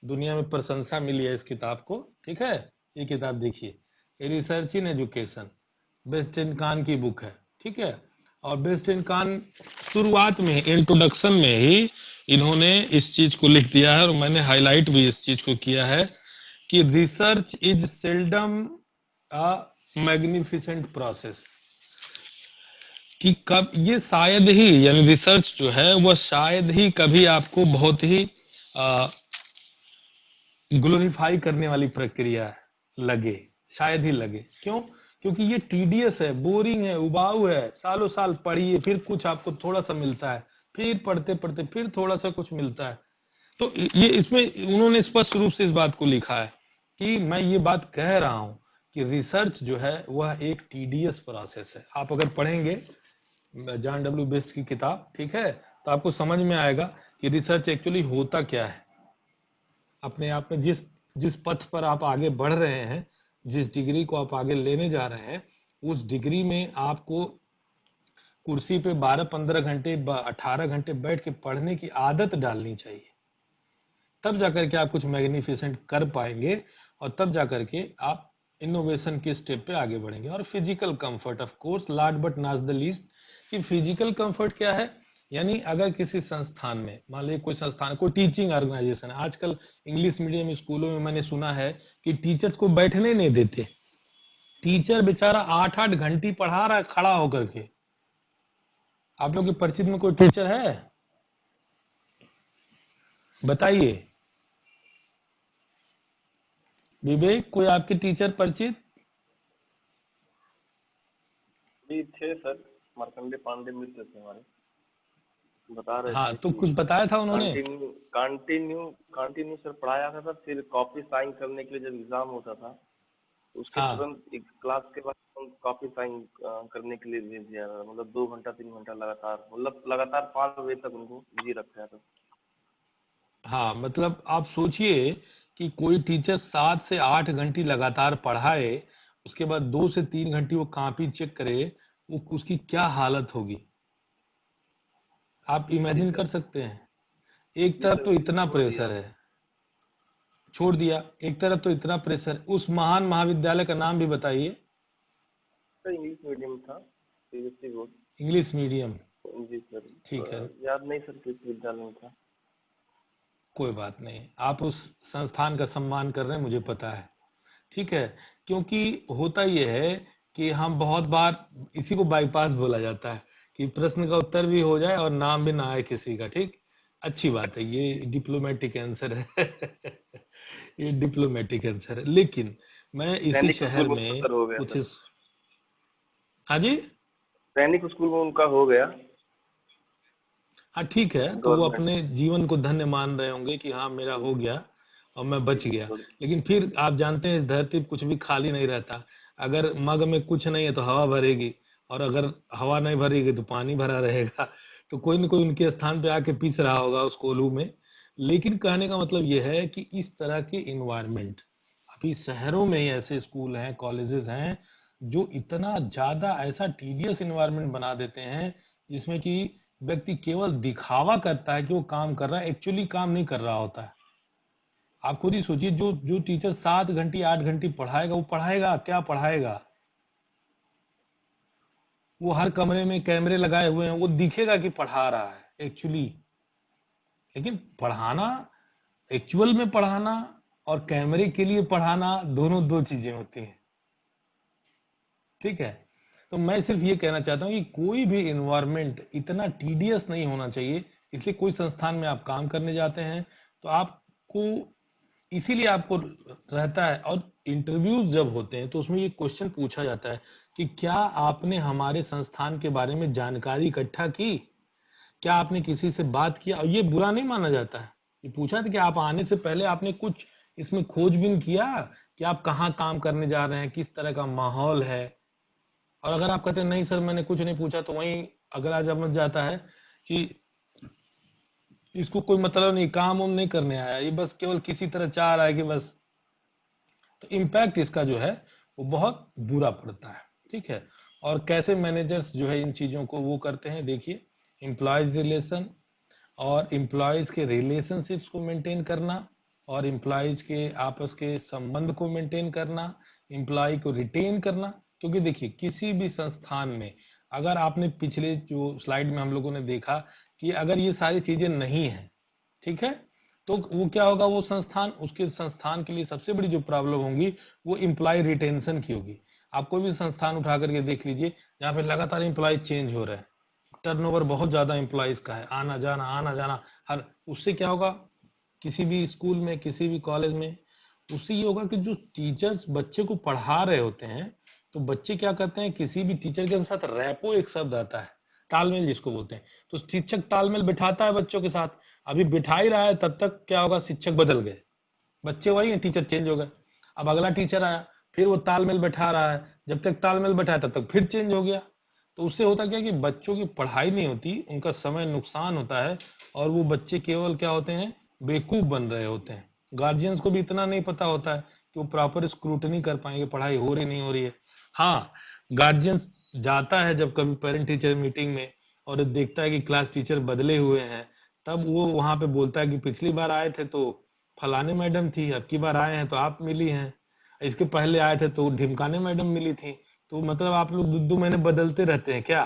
दुनिया में प्रशंसा मिली है इस किताब को, ठीक है। ये किताब देखिए, ये research in education, Best and Kahn की बुक है, ठीक है। और बेस्ट इन कान शुरुआत में इंट्रोडक्शन में ही इन्होंने इस चीज को लिख दिया है, और मैंने हाईलाइट भी इस चीज को किया है कि research is seldom a magnificent process, कि कब ये शायद ही, यानी रिसर्च जो है वह शायद ही कभी आपको बहुत ही ग्लोरीफाई करने वाली प्रक्रिया लगे, शायद ही लगे। क्यों? क्योंकि ये टीडियस है, बोरिंग है, उबाऊ है, सालों साल पढ़िए फिर कुछ आपको थोड़ा सा मिलता है, फिर पढ़ते पढ़ते फिर थोड़ा सा कुछ मिलता है। तो ये इसमें उन्होंने स्पष्ट रूप से इस बात को लिखा है कि मैं ये बात कह रहा हूं कि रिसर्च जो है वह एक टीडियस प्रोसेस है। आप अगर पढ़ेंगे जॉन डब्ल्यू बेस्ट की किताब, ठीक है, तो आपको समझ में आएगा कि रिसर्च एक्चुअली होता क्या है। अपने आप में जिस जिस पथ पर आप आगे बढ़ रहे हैं, जिस डिग्री को आप आगे लेने जा रहे हैं, उस डिग्री में आपको कुर्सी पे 12-15 घंटे 18 घंटे बैठ के पढ़ने की आदत डालनी चाहिए। तब जाकर के आप कुछ मैग्निफिसेंट कर पाएंगे, और तब जाकर के आप इनोवेशन के स्टेप पे आगे बढ़ेंगे। और physical comfort, of course, last but not the least, कि फिजिकल कंफर्ट क्या है, यानी अगर किसी संस्थान में, मान लीजिए कोई संस्थान, कोई टीचिंग ऑर्गेनाइजेशन है, आजकल इंग्लिश मीडियम स्कूलों में मैंने सुना है कि टीचर्स को बैठने नहीं देते। टीचर बेचारा 8-8 घंटे पढ़ा रहा है खड़ा होकर के। आप लोग के परिचित में कोई टीचर है? बताइए विवेक, कोई आपके टीचर परिचित? जी थे सर, मार्कंडे पांडे मित्र थे हमारे, बता रहे हाँ, थे तो कि कुछ बताया था उन्होंने? कंटिन्यू सर पढ़ाया था सर, फिर कॉपी साइन करने के लिए जब एग्जाम होता था उसके हाँ तुरंत एक क्लास के बाद तुरंत कॉपी साइन करने के लिए भेज दिया था। मतलब 2 घंटा 3 घंटा लगातार, मतलब लगातार 5 बजे तक उनको बिजी रखा था। हाँ, मतलब आप सोचिए कि कोई टीचर 7 से 8 घंटे लगातार पढ़ाए, उसके बाद 2 से 3 घंटे वो कॉपी चेक करे, वो उसकी क्या हालत होगी आप जी इमेजिन कर सर। सकते हैं। एक जी तरफ सर, तो उसको इतना छोड़ दिया। प्रेशर है, छोड़ दिया, एक तरफ तो इतना प्रेशर। उस महान महाविद्यालय का नाम भी बताइए। सर इंग्लिश मीडियम था, सीबीएसई बोर्ड। इंग्लिश मीडियम, जी सर। ठीक है, याद नहीं सर किस विद्यालय में था। कोई बात नहीं, आप उस संस्थान का सम्मान कर रहे हैं, मुझे पता है, ठीक है। क्योंकि होता यह है कि हम बहुत बार, इसी को बाईपास बोला जाता है, कि प्रश्न का उत्तर भी हो जाए और नाम भी ना आए किसी का, ठीक। अच्छी बात है, ये डिप्लोमेटिक आंसर है। ये डिप्लोमेटिक आंसर है। लेकिन मैं इसी सैनिक शहर स्कूल में में सर हो गया कुछ सर। हाँ जी, सैनिक स्कूल में उनका हो गया हाँ ठीक है, तो वो गवर्नमेंट। अपने जीवन को धन्य मान रहे होंगे कि हाँ मेरा हो गया और मैं जी बच गया। सर। लेकिन फिर आप जानते हैं इस धरती पे कुछ भी खाली नहीं रहता। अगर मग में कुछ नहीं है तो हवा भरेगी, और अगर हवा नहीं भरेगी तो पानी भरा रहेगा। तो कोई न कोई उनके स्थान पे आके पीस रहा होगा उस कोल्हू में। लेकिन कहने का मतलब यह है कि इस तरह के इन्वायरमेंट अभी शहरों में ही ऐसे स्कूल हैं, कॉलेजेस हैं, जो इतना ज्यादा ऐसा टीडियस इन्वायरमेंट बना देते हैं, जिसमें कि व्यक्ति केवल दिखावा करता है कि वो काम कर रहा है, एक्चुअली काम नहीं कर रहा होता है। आप खुद ही सोचिए, जो जो टीचर 7 घंटे 8 घंटे पढ़ाएगा, वो पढ़ाएगा क्या पढ़ाएगा? वो हर कमरे में कैमरे लगाए हुए हैं, वो दिखेगा कि पढ़ा रहा है एक्चुअली। लेकिन पढ़ाना, एक्चुअल में पढ़ाना और कैमरे के लिए पढ़ाना, दोनों दो चीजें होती हैं, ठीक है। तो मैं सिर्फ ये कहना चाहता हूँ कि कोई भी इन्वायरमेंट इतना टीडियस नहीं होना चाहिए। इसलिए कोई संस्थान में आप काम करने जाते हैं तो आपको, इसीलिए आपको रहता है, और इंटरव्यूज जब होते हैं तो उसमें ये क्वेश्चन पूछा जाता है कि क्या आपने हमारे संस्थान के बारे में जानकारी इकट्ठा की, क्या आपने किसी से बात किया। और ये बुरा नहीं माना जाता है। ये पूछा था कि आप आने से पहले आपने कुछ इसमें खोजबीन किया कि आप कहाँ काम करने जा रहे हैं, किस तरह का माहौल है। और अगर आप कहते हैं नहीं सर मैंने कुछ नहीं पूछा, तो वहीं अगला समझ जाता है कि इसको कोई मतलब नहीं, काम उम नहीं करने आया, ये बस केवल किसी तरह चाह रहा है कि बस। तो इम्पैक्ट इसका जो है वो बहुत बुरा पड़ता है, ठीक है। और कैसे मैनेजर्स जो है इन चीजों को वो करते हैं, देखिए, एम्प्लॉयज रिलेशन और एम्प्लॉयज के रिलेशनशिप्स को मेंटेन करना, और एम्प्लॉयज के आपस के संबंध को मेंटेन करना, एम्प्लॉय को रिटेन करना। क्योंकि देखिए किसी भी संस्थान में, अगर आपने पिछले जो स्लाइड में हम लोगों ने देखा कि अगर ये सारी चीजें नहीं है, ठीक है, तो वो क्या होगा, वो संस्थान, उसके संस्थान के लिए सबसे बड़ी जो प्रॉब्लम होगी वो एम्प्लॉय रिटेंशन की होगी। आप कोई भी संस्थान उठा करके देख लीजिए जहाँ पे लगातार एम्प्लॉय चेंज हो रहा है, टर्नओवर बहुत ज्यादा एम्प्लॉयज का है, आना जाना हर, उससे क्या होगा, किसी भी स्कूल में, किसी भी कॉलेज में, उससे ये होगा कि जो टीचर्स बच्चे को पढ़ा रहे होते हैं, तो बच्चे क्या करते हैं, किसी भी टीचर के साथ रैपो एक शब्द आता है, तालमेल जिसको बोलते हैं, तो शिक्षक तालमेल बिठाता है बच्चों के साथ। अभी बिठा ही रहा है, तब तक क्या होगा, शिक्षक बदल गए, बच्चे वही हैं, टीचर चेंज हो गए। अब अगला टीचर आया, फिर वो तालमेल बैठा रहा है, जब तक तालमेल बैठा है तब तक फिर चेंज हो गया। तो उससे होता क्या कि बच्चों की पढ़ाई नहीं होती, उनका समय नुकसान होता है, और वो बच्चे केवल क्या होते हैं, बेवकूफ बन रहे होते हैं। गार्जियंस को भी इतना नहीं पता होता है कि वो प्रॉपर स्क्रूटनी कर पाएंगे पढ़ाई हो रही नहीं हो रही है। हाँ, गार्जियंस जाता है जब कभी पेरेंट टीचर मीटिंग में और देखता है कि क्लास टीचर बदले हुए हैं, तब वो वहां पे बोलता है कि पिछली बार आए थे तो फलाने मैडम थी, अब की बार आए हैं तो आप मिली हैं, इसके पहले आए थे तो ढिमकाने मैडम मिली थी। तो मतलब आप लोग दो दो महीने बदलते रहते हैं क्या?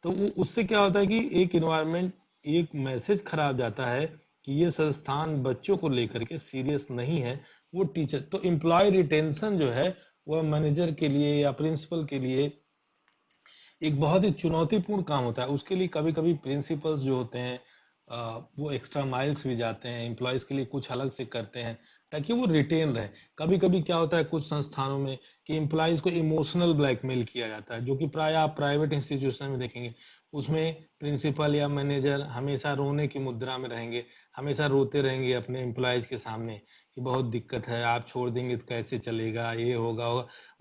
तो वो उससे क्या होता है कि एक इन्वायरमेंट, एक मैसेज खराब जाता है कि ये संस्थान बच्चों को लेकर के सीरियस नहीं है। वो टीचर तो एम्प्लॉय रिटेंशन जो है वह मैनेजर के लिए या प्रिंसिपल के लिए एक बहुत ही चुनौतीपूर्ण काम होता है। उसके लिए कभी कभी प्रिंसिपल्स जो होते हैं वो एक्स्ट्रा माइल्स भी जाते हैं, एम्प्लॉयज के लिए कुछ अलग से करते हैं ताकि वो रिटेन रहे। कभी कभी क्या होता है कुछ संस्थानों में कि एम्प्लॉयज को इमोशनल ब्लैकमेल किया जाता है, जो कि प्राय आप प्राइवेट इंस्टीट्यूशन में देखेंगे। उसमें प्रिंसिपल या मैनेजर हमेशा रोने की मुद्रा में रहेंगे, हमेशा रोते रहेंगे अपने एम्प्लॉयज के सामने कि बहुत दिक्कत है, आप छोड़ देंगे तो कैसे चलेगा, ये होगा।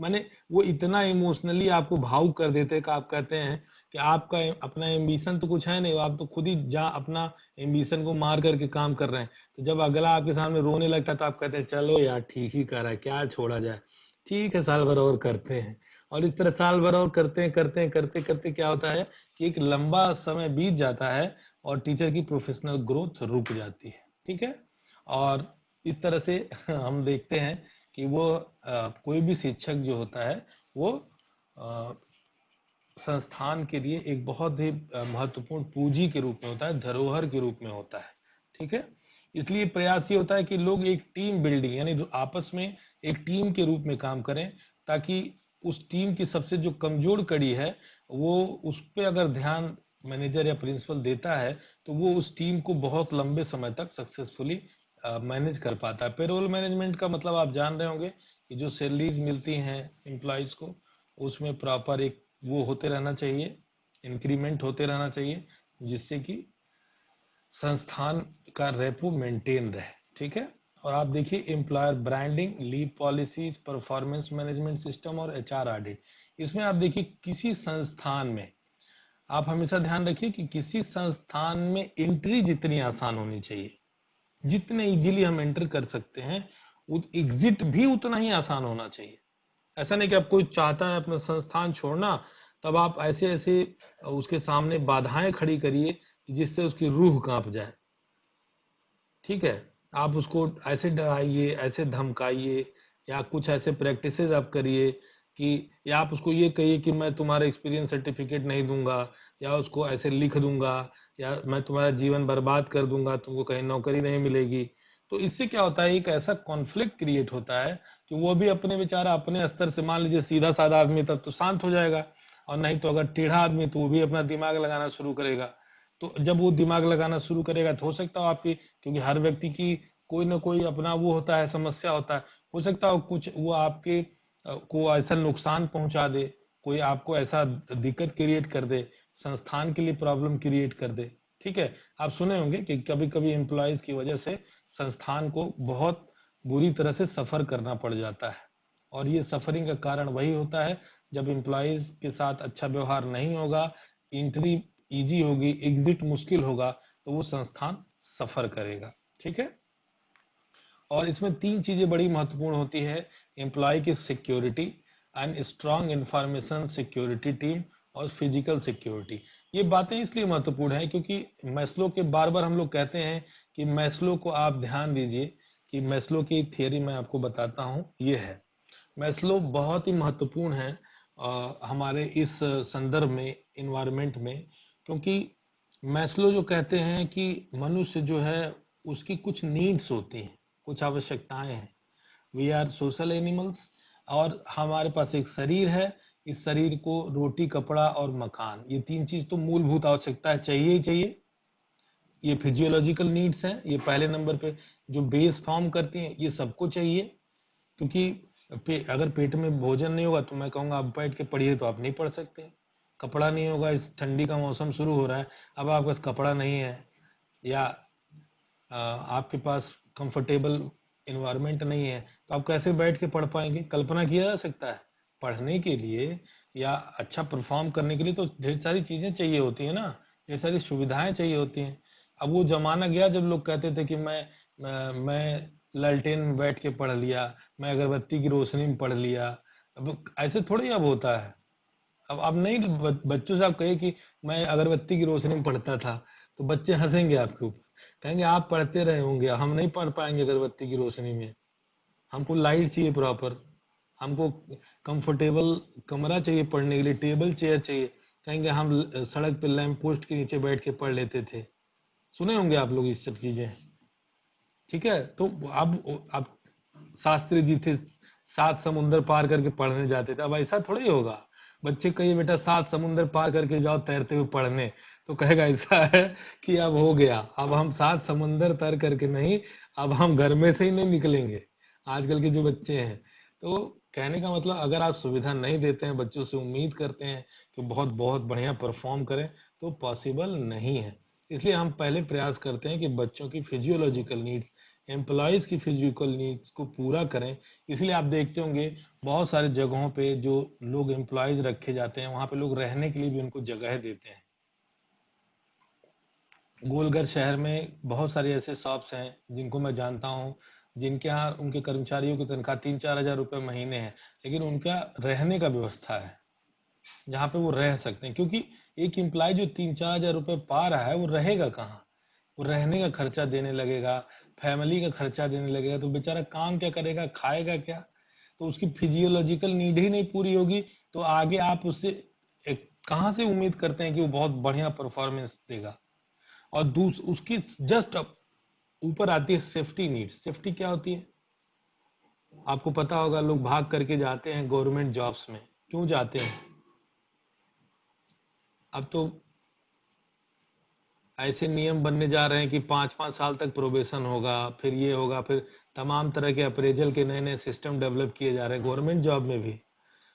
माने वो इतना इमोशनली आपको भावुक कर देते हैं कि आप कहते हैं कि आपका अपना एम्बिशन तो कुछ है नहीं, आप तो खुद ही जा अपना एम्बिशन को मार करके काम कर रहे हैं। तो जब अगला आपके सामने रोने लगता है तो आप कहते हैं चलो यार ठीक ही कर रहा है, क्या छोड़ा जाए, ठीक है साल भर और करते हैं। और इस तरह साल भर और करते करते क्या होता है कि एक लंबा समय बीत जाता है और टीचर की प्रोफेशनल ग्रोथ रुक जाती है। ठीक है। और इस तरह से हम देखते हैं कि वो कोई भी शिक्षक जो होता है वो संस्थान के लिए एक बहुत ही महत्वपूर्ण पूंजी के रूप में होता है, धरोहर के रूप में होता है। ठीक है। इसलिए प्रयास ये होता है कि लोग एक टीम बिल्डिंग यानी आपस में एक टीम के रूप में काम करें, ताकि उस टीम की सबसे जो कमजोर कड़ी है वो उस पर अगर ध्यान मैनेजर या प्रिंसिपल देता है तो वो उस टीम को बहुत लंबे समय तक सक्सेसफुली मैनेज कर पाता है। पेरोल मैनेजमेंट का मतलब आप जान रहे होंगे कि जो सैलरीज मिलती हैं एम्प्लॉयज को, उसमें प्रॉपर एक वो होते रहना चाहिए, इंक्रीमेंट होते रहना चाहिए, जिससे कि संस्थान का रेपो मेंटेन रहे। ठीक है। और आप देखिए employer branding, leave policies, performance management system और एचआर ऑडिट। इसमें आप देखिए किसी संस्थान में आप हमेशा ध्यान रखिए कि किसी संस्थान में एंट्री जितनी आसान होनी चाहिए, जितने इजीली हम एंटर कर सकते हैं, एग्जिट भी उतना ही आसान होना चाहिए। ऐसा नहीं कि आप कोई चाहता है अपना संस्थान छोड़ना, तब आप ऐसे ऐसे उसके सामने बाधाएं खड़ी करिए जिससे उसकी रूह कांप जाए। ठीक है। आप उसको ऐसे डराइए, ऐसे धमकाइए, या कुछ ऐसे प्रैक्टिसेस आप करिए कि या आप उसको ये कहिए कि मैं तुम्हारा एक्सपीरियंस सर्टिफिकेट नहीं दूंगा, या उसको ऐसे लिख दूंगा, या मैं तुम्हारा जीवन बर्बाद कर दूंगा, तुमको कहीं नौकरी नहीं मिलेगी। तो इससे क्या होता है, एक ऐसा कॉन्फ्लिक्ट क्रिएट होता है कि वो भी अपने बेचारा अपने स्तर से, मान लीजिए सीधा साधा आदमी तब तो शांत हो जाएगा, और नहीं तो अगर टेढ़ा आदमी तो वो भी अपना दिमाग लगाना शुरू करेगा। तो जब वो दिमाग लगाना शुरू करेगा तो हो सकता है आपकी, क्योंकि हर व्यक्ति की कोई ना कोई अपना वो होता है, समस्या होता है, हो सकता है कुछ वो आपके को ऐसा नुकसान पहुंचा दे, कोई आपको ऐसा दिक्कत क्रिएट कर दे, संस्थान के लिए प्रॉब्लम क्रिएट कर दे। ठीक है। आप सुने होंगे कि कभी कभी एम्प्लॉयज की वजह से संस्थान को बहुत बुरी तरह से सफर करना पड़ जाता है, और ये सफरिंग का कारण वही होता है जब एम्प्लॉयज के साथ अच्छा व्यवहार नहीं होगा, एंट्री इजी होगी, एग्जिट मुश्किल होगा, तो वो संस्थान सफर करेगा। ठीक है। और इसमें तीन चीजें बड़ी महत्वपूर्ण होती है, एम्प्लॉय की security and strong information security team, और फिजिकल सिक्योरिटी। ये बातें इसलिए महत्वपूर्ण है क्योंकि मैस्लो के बार बार हम लोग कहते हैं कि मैस्लो को आप ध्यान दीजिए कि मैस्लो की थियरी मैं आपको बताता हूं, ये है। मैस्लो बहुत ही महत्वपूर्ण है हमारे इस संदर्भ में, इन्वायरमेंट में, क्योंकि मैस्लो जो कहते हैं कि मनुष्य जो है उसकी कुछ नीड्स होती हैं, कुछ आवश्यकताएं हैं। वी आर सोशल एनिमल्स, और हमारे पास एक शरीर है, इस शरीर को रोटी, कपड़ा और मकान, ये तीन चीज तो मूलभूत आवश्यकता है, चाहिए ही चाहिए। ये फिजियोलॉजिकल नीड्स हैं, ये पहले नंबर पे जो बेस फॉर्म करती हैं, ये सबको चाहिए। क्योंकि अगर पेट में भोजन नहीं होगा तो मैं कहूंगा आप बैठ के पढ़िए, तो आप नहीं पढ़ सकते। कपड़ा नहीं होगा, इस ठंडी का मौसम शुरू हो रहा है, अब आपके पास कपड़ा नहीं है, या आपके पास कंफर्टेबल इन्वायरमेंट नहीं है, तो आप कैसे बैठ के पढ़ पाएंगे। कल्पना किया जा सकता है, पढ़ने के लिए या अच्छा परफॉर्म करने के लिए तो ढेर सारी चीजें चाहिए होती है ना, ढेर सारी सुविधाएं चाहिए होती हैं। अब वो जमाना गया जब लोग कहते थे कि मैं लालटेन में बैठ के पढ़ लिया, मैं अगरबत्ती की रोशनी में पढ़ लिया। अब ऐसे थोड़ी अब होता है। अब नहीं, बच्चों से आप कहे कि मैं अगरबत्ती की रोशनी में पढ़ता था, तो बच्चे हंसेंगे आपके ऊपर, कहेंगे आप पढ़ते रहे होंगे, हम नहीं पढ़ पाएंगे अगरबत्ती की रोशनी में, हमको लाइट चाहिए प्रॉपर, हमको कंफर्टेबल कमरा चाहिए पढ़ने के लिए, टेबल चेयर चाहिए। कहेंगे हम सड़क पे लैंप पोस्ट के नीचे बैठ के पढ़ लेते थे। सुने होंगे आप लोग इस सब चीजें, ठीक है। तो अब शास्त्री जी थे, 7 समुंदर पार करके पढ़ने जाते थे। अब ऐसा थोड़ी होगा। बच्चे कहिए बेटा 7 समुंदर पार करके जाओ तैरते हुए पढ़ने, तो कहेगा ऐसा है कि अब हो गया, अब हम 7 समुंदर तैर करके नहीं, अब हम घर में से ही नहीं निकलेंगे, आजकल के जो बच्चे हैं। तो कहने का मतलब, अगर आप सुविधा नहीं देते हैं, बच्चों से उम्मीद करते हैं कि बहुत बहुत बढ़िया परफॉर्म करें, तो पॉसिबल नहीं है। इसलिए हम पहले प्रयास करते हैं कि बच्चों की फिजियोलॉजिकल नीड्स, एम्प्लॉयज की फिजिकल नीड्स को पूरा करें। इसलिए आप देखते होंगे बहुत सारे जगहों पे जो लोग एम्प्लॉयज रखे जाते हैं, वहां पे लोग रहने के लिए भी उनको जगह देते हैं। गोलघर शहर में बहुत सारे ऐसे शॉप्स हैं जिनको मैं जानता हूँ, जिनके यहाँ उनके कर्मचारियों की तनख्वाह 3-4 हजार रुपए महीने है, लेकिन उनका रहने का व्यवस्था है जहाँ पे वो रह सकते हैं। क्योंकि एक एम्प्लॉय जो 3-4 हजार रुपए पा रहा है, वो रहेगा कहाँ? वो रहने का खर्चा देने लगेगा, फैमिली का खर्चा देने लगेगा, तो बेचारा काम क्या करेगा, खाएगा क्या? तो उसकी फिजियोलॉजिकल नीड ही नहीं पूरी होगी, तो आगे आप उससे कहाँ से उम्मीद करते हैं कि वो बहुत बढ़िया परफॉर्मेंस देगा? और उसकी जस्ट ऊपर आती है सेफ्टी नीड्स। सेफ्टी क्या होती है आपको पता होगा, लोग भाग करके जाते हैं गवर्नमेंट जॉब्स में। क्यों जाते हैं? अब तो ऐसे नियम बनने जा रहे हैं कि 5-5 साल तक प्रोबेशन होगा, फिर ये होगा, फिर तमाम तरह के अप्रेजल के नए नए सिस्टम डेवलप किए जा रहे हैं गवर्नमेंट जॉब में भी।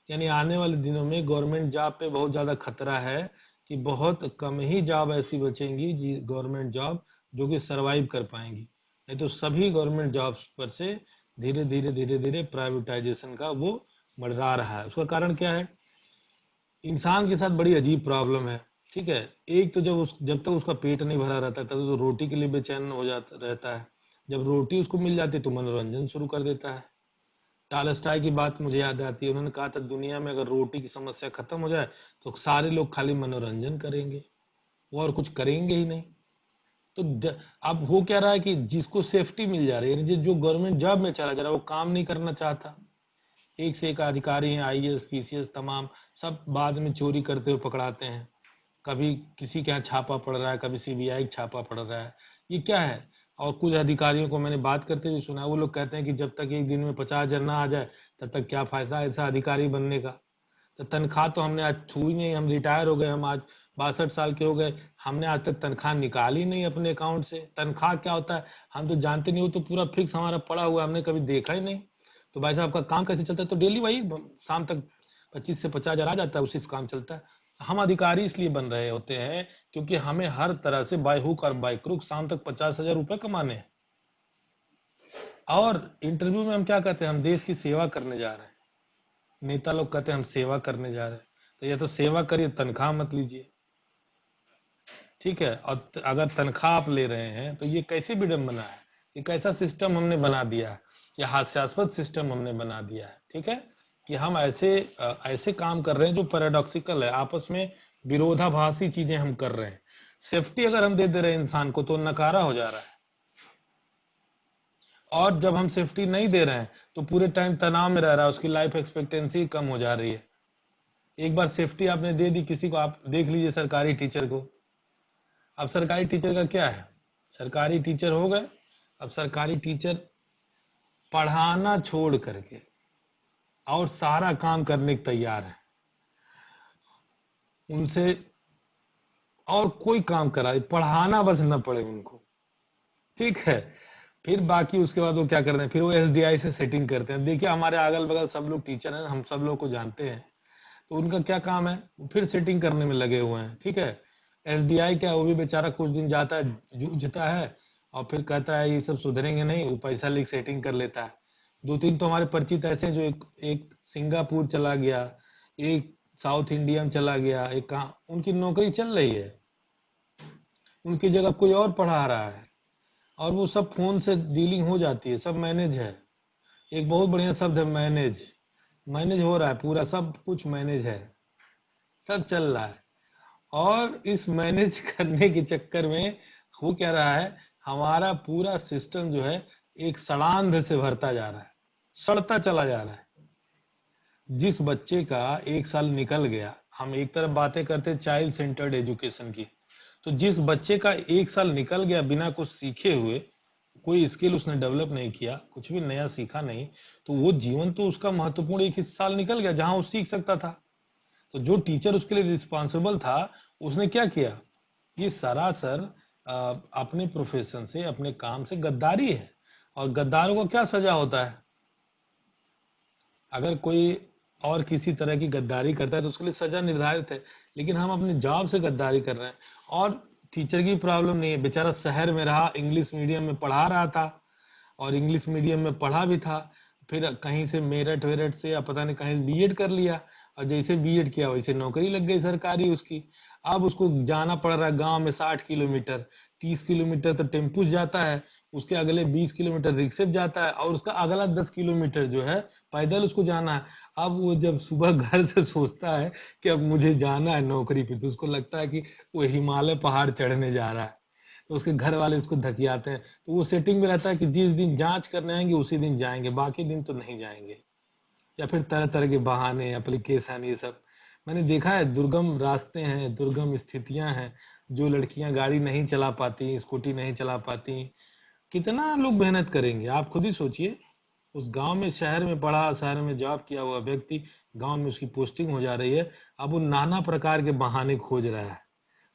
यानी आने वाले दिनों में गवर्नमेंट जॉब पे बहुत ज्यादा खतरा है कि बहुत कम ही जॉब ऐसी बचेंगी जी, गवर्नमेंट जॉब जो कि सरवाइव कर पाएंगी। नहीं तो सभी गवर्नमेंट जॉब्स पर से धीरे धीरे धीरे धीरे प्राइवेटाइजेशन का वो बढ़ा रहा है। उसका कारण क्या है? इंसान के साथ बड़ी अजीब प्रॉब्लम है, ठीक है। एक तो जब तक उसका पेट नहीं भरा रहता तब तो रोटी के लिए बेचैन हो जाता रहता है। जब रोटी उसको मिल जाती है तो मनोरंजन शुरू कर देता है। टालस्टाय की बात मुझे याद आती है, उन्होंने कहा था दुनिया में अगर रोटी की समस्या खत्म हो जाए तो सारे लोग खाली मनोरंजन करेंगे, वो और कुछ करेंगे ही नहीं। तो अब हो क्या रहा है कि जिसको सेफ्टी मिल जा रही है, यानी जो गवर्नमेंट जॉब में चला जा रहा है, वो काम नहीं करना चाहता। एक से एक अधिकारी हैं, आईएएस पीसीएस तमाम, सब बाद में चोरी करते हुए पकड़ाते हैं। कभी किसी के यहाँ छापा पड़ रहा है, कभी सीबीआई छापा पड़ रहा है। ये क्या है? और कुछ अधिकारियों को मैंने बात करते हुए सुना, वो लोग कहते हैं कि जब तक एक दिन में 50 हजार ना आ जाए तब तक क्या फायदा ऐसा अधिकारी बनने का। तो तनख्वाह तो हमने आज छुई नहीं, हम रिटायर हो गए, हम आज 62 साल के हो गए, हमने आज तक तनख्वाह निकाली नहीं अपने अकाउंट से। तनख्वाह क्या होता है हम तो जानते नहीं, हो तो पूरा फिक्स हमारा पड़ा हुआ है, हमने कभी देखा ही नहीं। तो भाई साहब का काम कैसे चलता है? तो डेली वही शाम तक 25 से 50 हजार आ जाता है, उसी से काम चलता है। हम अधिकारी इसलिए बन रहे होते हैं क्योंकि हमें हर तरह से बाय हुक और बाय क्रुक शाम तक 50 हजार रुपए कमाने हैं। और इंटरव्यू में हम क्या कहते हैं? हम देश की सेवा करने जा रहे हैं। नेता लोग कहते हैं हम सेवा करने जा रहे हैं। तो या तो सेवा करिए, तनख्वाह मत लीजिए, ठीक है। और अगर तनख्वाह आप ले रहे हैं तो ये कैसी विडंबना है? ये कैसा सिस्टम हमने बना दिया है? ये हास्यास्पद सिस्टम हमने बना दिया है, ठीक है। कि हम ऐसे काम कर रहे हैं जो पैराडॉक्सिकल है, आपस में विरोधाभासी चीजें हम कर रहे हैं। सेफ्टी अगर हम दे दे रहे हैं इंसान को तो नकारा हो जा रहा है, और जब हम सेफ्टी नहीं दे रहे हैं तो पूरे टाइम तनाव में रह रहा है, उसकी लाइफ एक्सपेक्टेंसी कम हो जा रही है। एक बार सेफ्टी आपने दे दी किसी को, आप देख लीजिए सरकारी टीचर को। अब सरकारी टीचर का क्या है? सरकारी टीचर हो गए, अब सरकारी टीचर पढ़ाना छोड़ करके और सारा काम करने को तैयार है। उनसे और कोई काम कराए, पढ़ाना बस न पड़े उनको, ठीक है। फिर बाकी उसके बाद वो क्या करते हैं? फिर वो एसडीआई से सेटिंग करते हैं। देखिए हमारे अगल बगल सब लोग टीचर हैं, हम सब लोग को जानते हैं। तो उनका क्या काम है? फिर सेटिंग करने में लगे हुए हैं, ठीक है। एसडीआई क्या, वो भी बेचारा कुछ दिन जाता है, जूझता है, और फिर कहता है ये सब सुधरेंगे नहीं, वो पैसा लेके सेटिंग कर लेता है। 2-3 तो हमारे परिचित ऐसे हैं जो एक सिंगापुर चला गया, एक साउथ इंडिया में चला गया, एक कहाँ उनकी नौकरी चल रही है, उनकी जगह कोई और पढ़ा रहा है, और वो सब फोन से डीलिंग हो जाती है, सब मैनेज है। एक बहुत बढ़िया शब्द है मैनेज, मैनेज हो रहा है, पूरा सब कुछ मैनेज है, सब चल रहा है। और इस मैनेज करने के चक्कर में हो क्या रहा है? हमारा पूरा सिस्टम जो है एक सड़ांध से भरता जा रहा है, सड़ता चला जा रहा है। जिस बच्चे का 1 साल निकल गया, हम एक तरफ बातें करते चाइल्ड सेंटर्ड एजुकेशन की, तो जिस बच्चे का 1 साल निकल गया बिना कुछ सीखे हुए, कोई स्किल उसने डेवलप नहीं किया, कुछ भी नया सीखा नहीं, तो वो जीवन तो उसका महत्वपूर्ण 1 साल निकल गया जहां वो सीख सकता था। तो जो टीचर उसके लिए रिस्पॉन्सिबल था, उसने क्या किया? ये सरासर अपने प्रोफेशन से, अपने काम से गद्दारी है। और गद्दारों को क्या सजा होता है? अगर कोई और किसी तरह की गद्दारी करता है तो उसके लिए सजा निर्धारित है, लेकिन हम अपने जॉब से गद्दारी कर रहे हैं। और टीचर की प्रॉब्लम नहीं है, बेचारा शहर में रहा, इंग्लिश मीडियम में पढ़ा रहा था और इंग्लिश मीडियम में पढ़ा भी था, फिर कहीं से मेरठ वेरठ से या पता नहीं कहीं बीएड कर लिया, और जैसे बीएड किया वैसे नौकरी लग गई सरकारी उसकी। अब उसको जाना पड़ रहा है गांव में 60 किलोमीटर, 30 किलोमीटर तो टेम्पू से जाता है, उसके अगले 20 किलोमीटर रिक्शे से जाता है, और उसका अगला 10 किलोमीटर जो है पैदल उसको जाना है। अब वो जब सुबह घर से सोचता है कि अब मुझे जाना है नौकरी पे, तो उसको लगता है कि वो हिमालय पहाड़ चढ़ने जा रहा है, तो उसके घर वाले उसको धकियाते हैं। तो वो सेटिंग में रहता है कि जिस दिन जांच करने आएंगे उसी दिन जाएंगे, बाकी दिन तो नहीं जाएंगे। या फिर तरह तरह के बहाने, एप्लीकेशन, ये सब मैंने देखा है। दुर्गम रास्ते हैं, दुर्गम स्थितियां हैं, जो लड़कियां गाड़ी नहीं चला पाती, स्कूटी नहीं चला पाती, कितना लोग मेहनत करेंगे? आप खुद ही सोचिए। उस गांव में, शहर में पढ़ा, शहर में जॉब किया हुआ व्यक्ति, गांव में उसकी पोस्टिंग हो जा रही है, अब वो नाना प्रकार के बहाने खोज रहा है।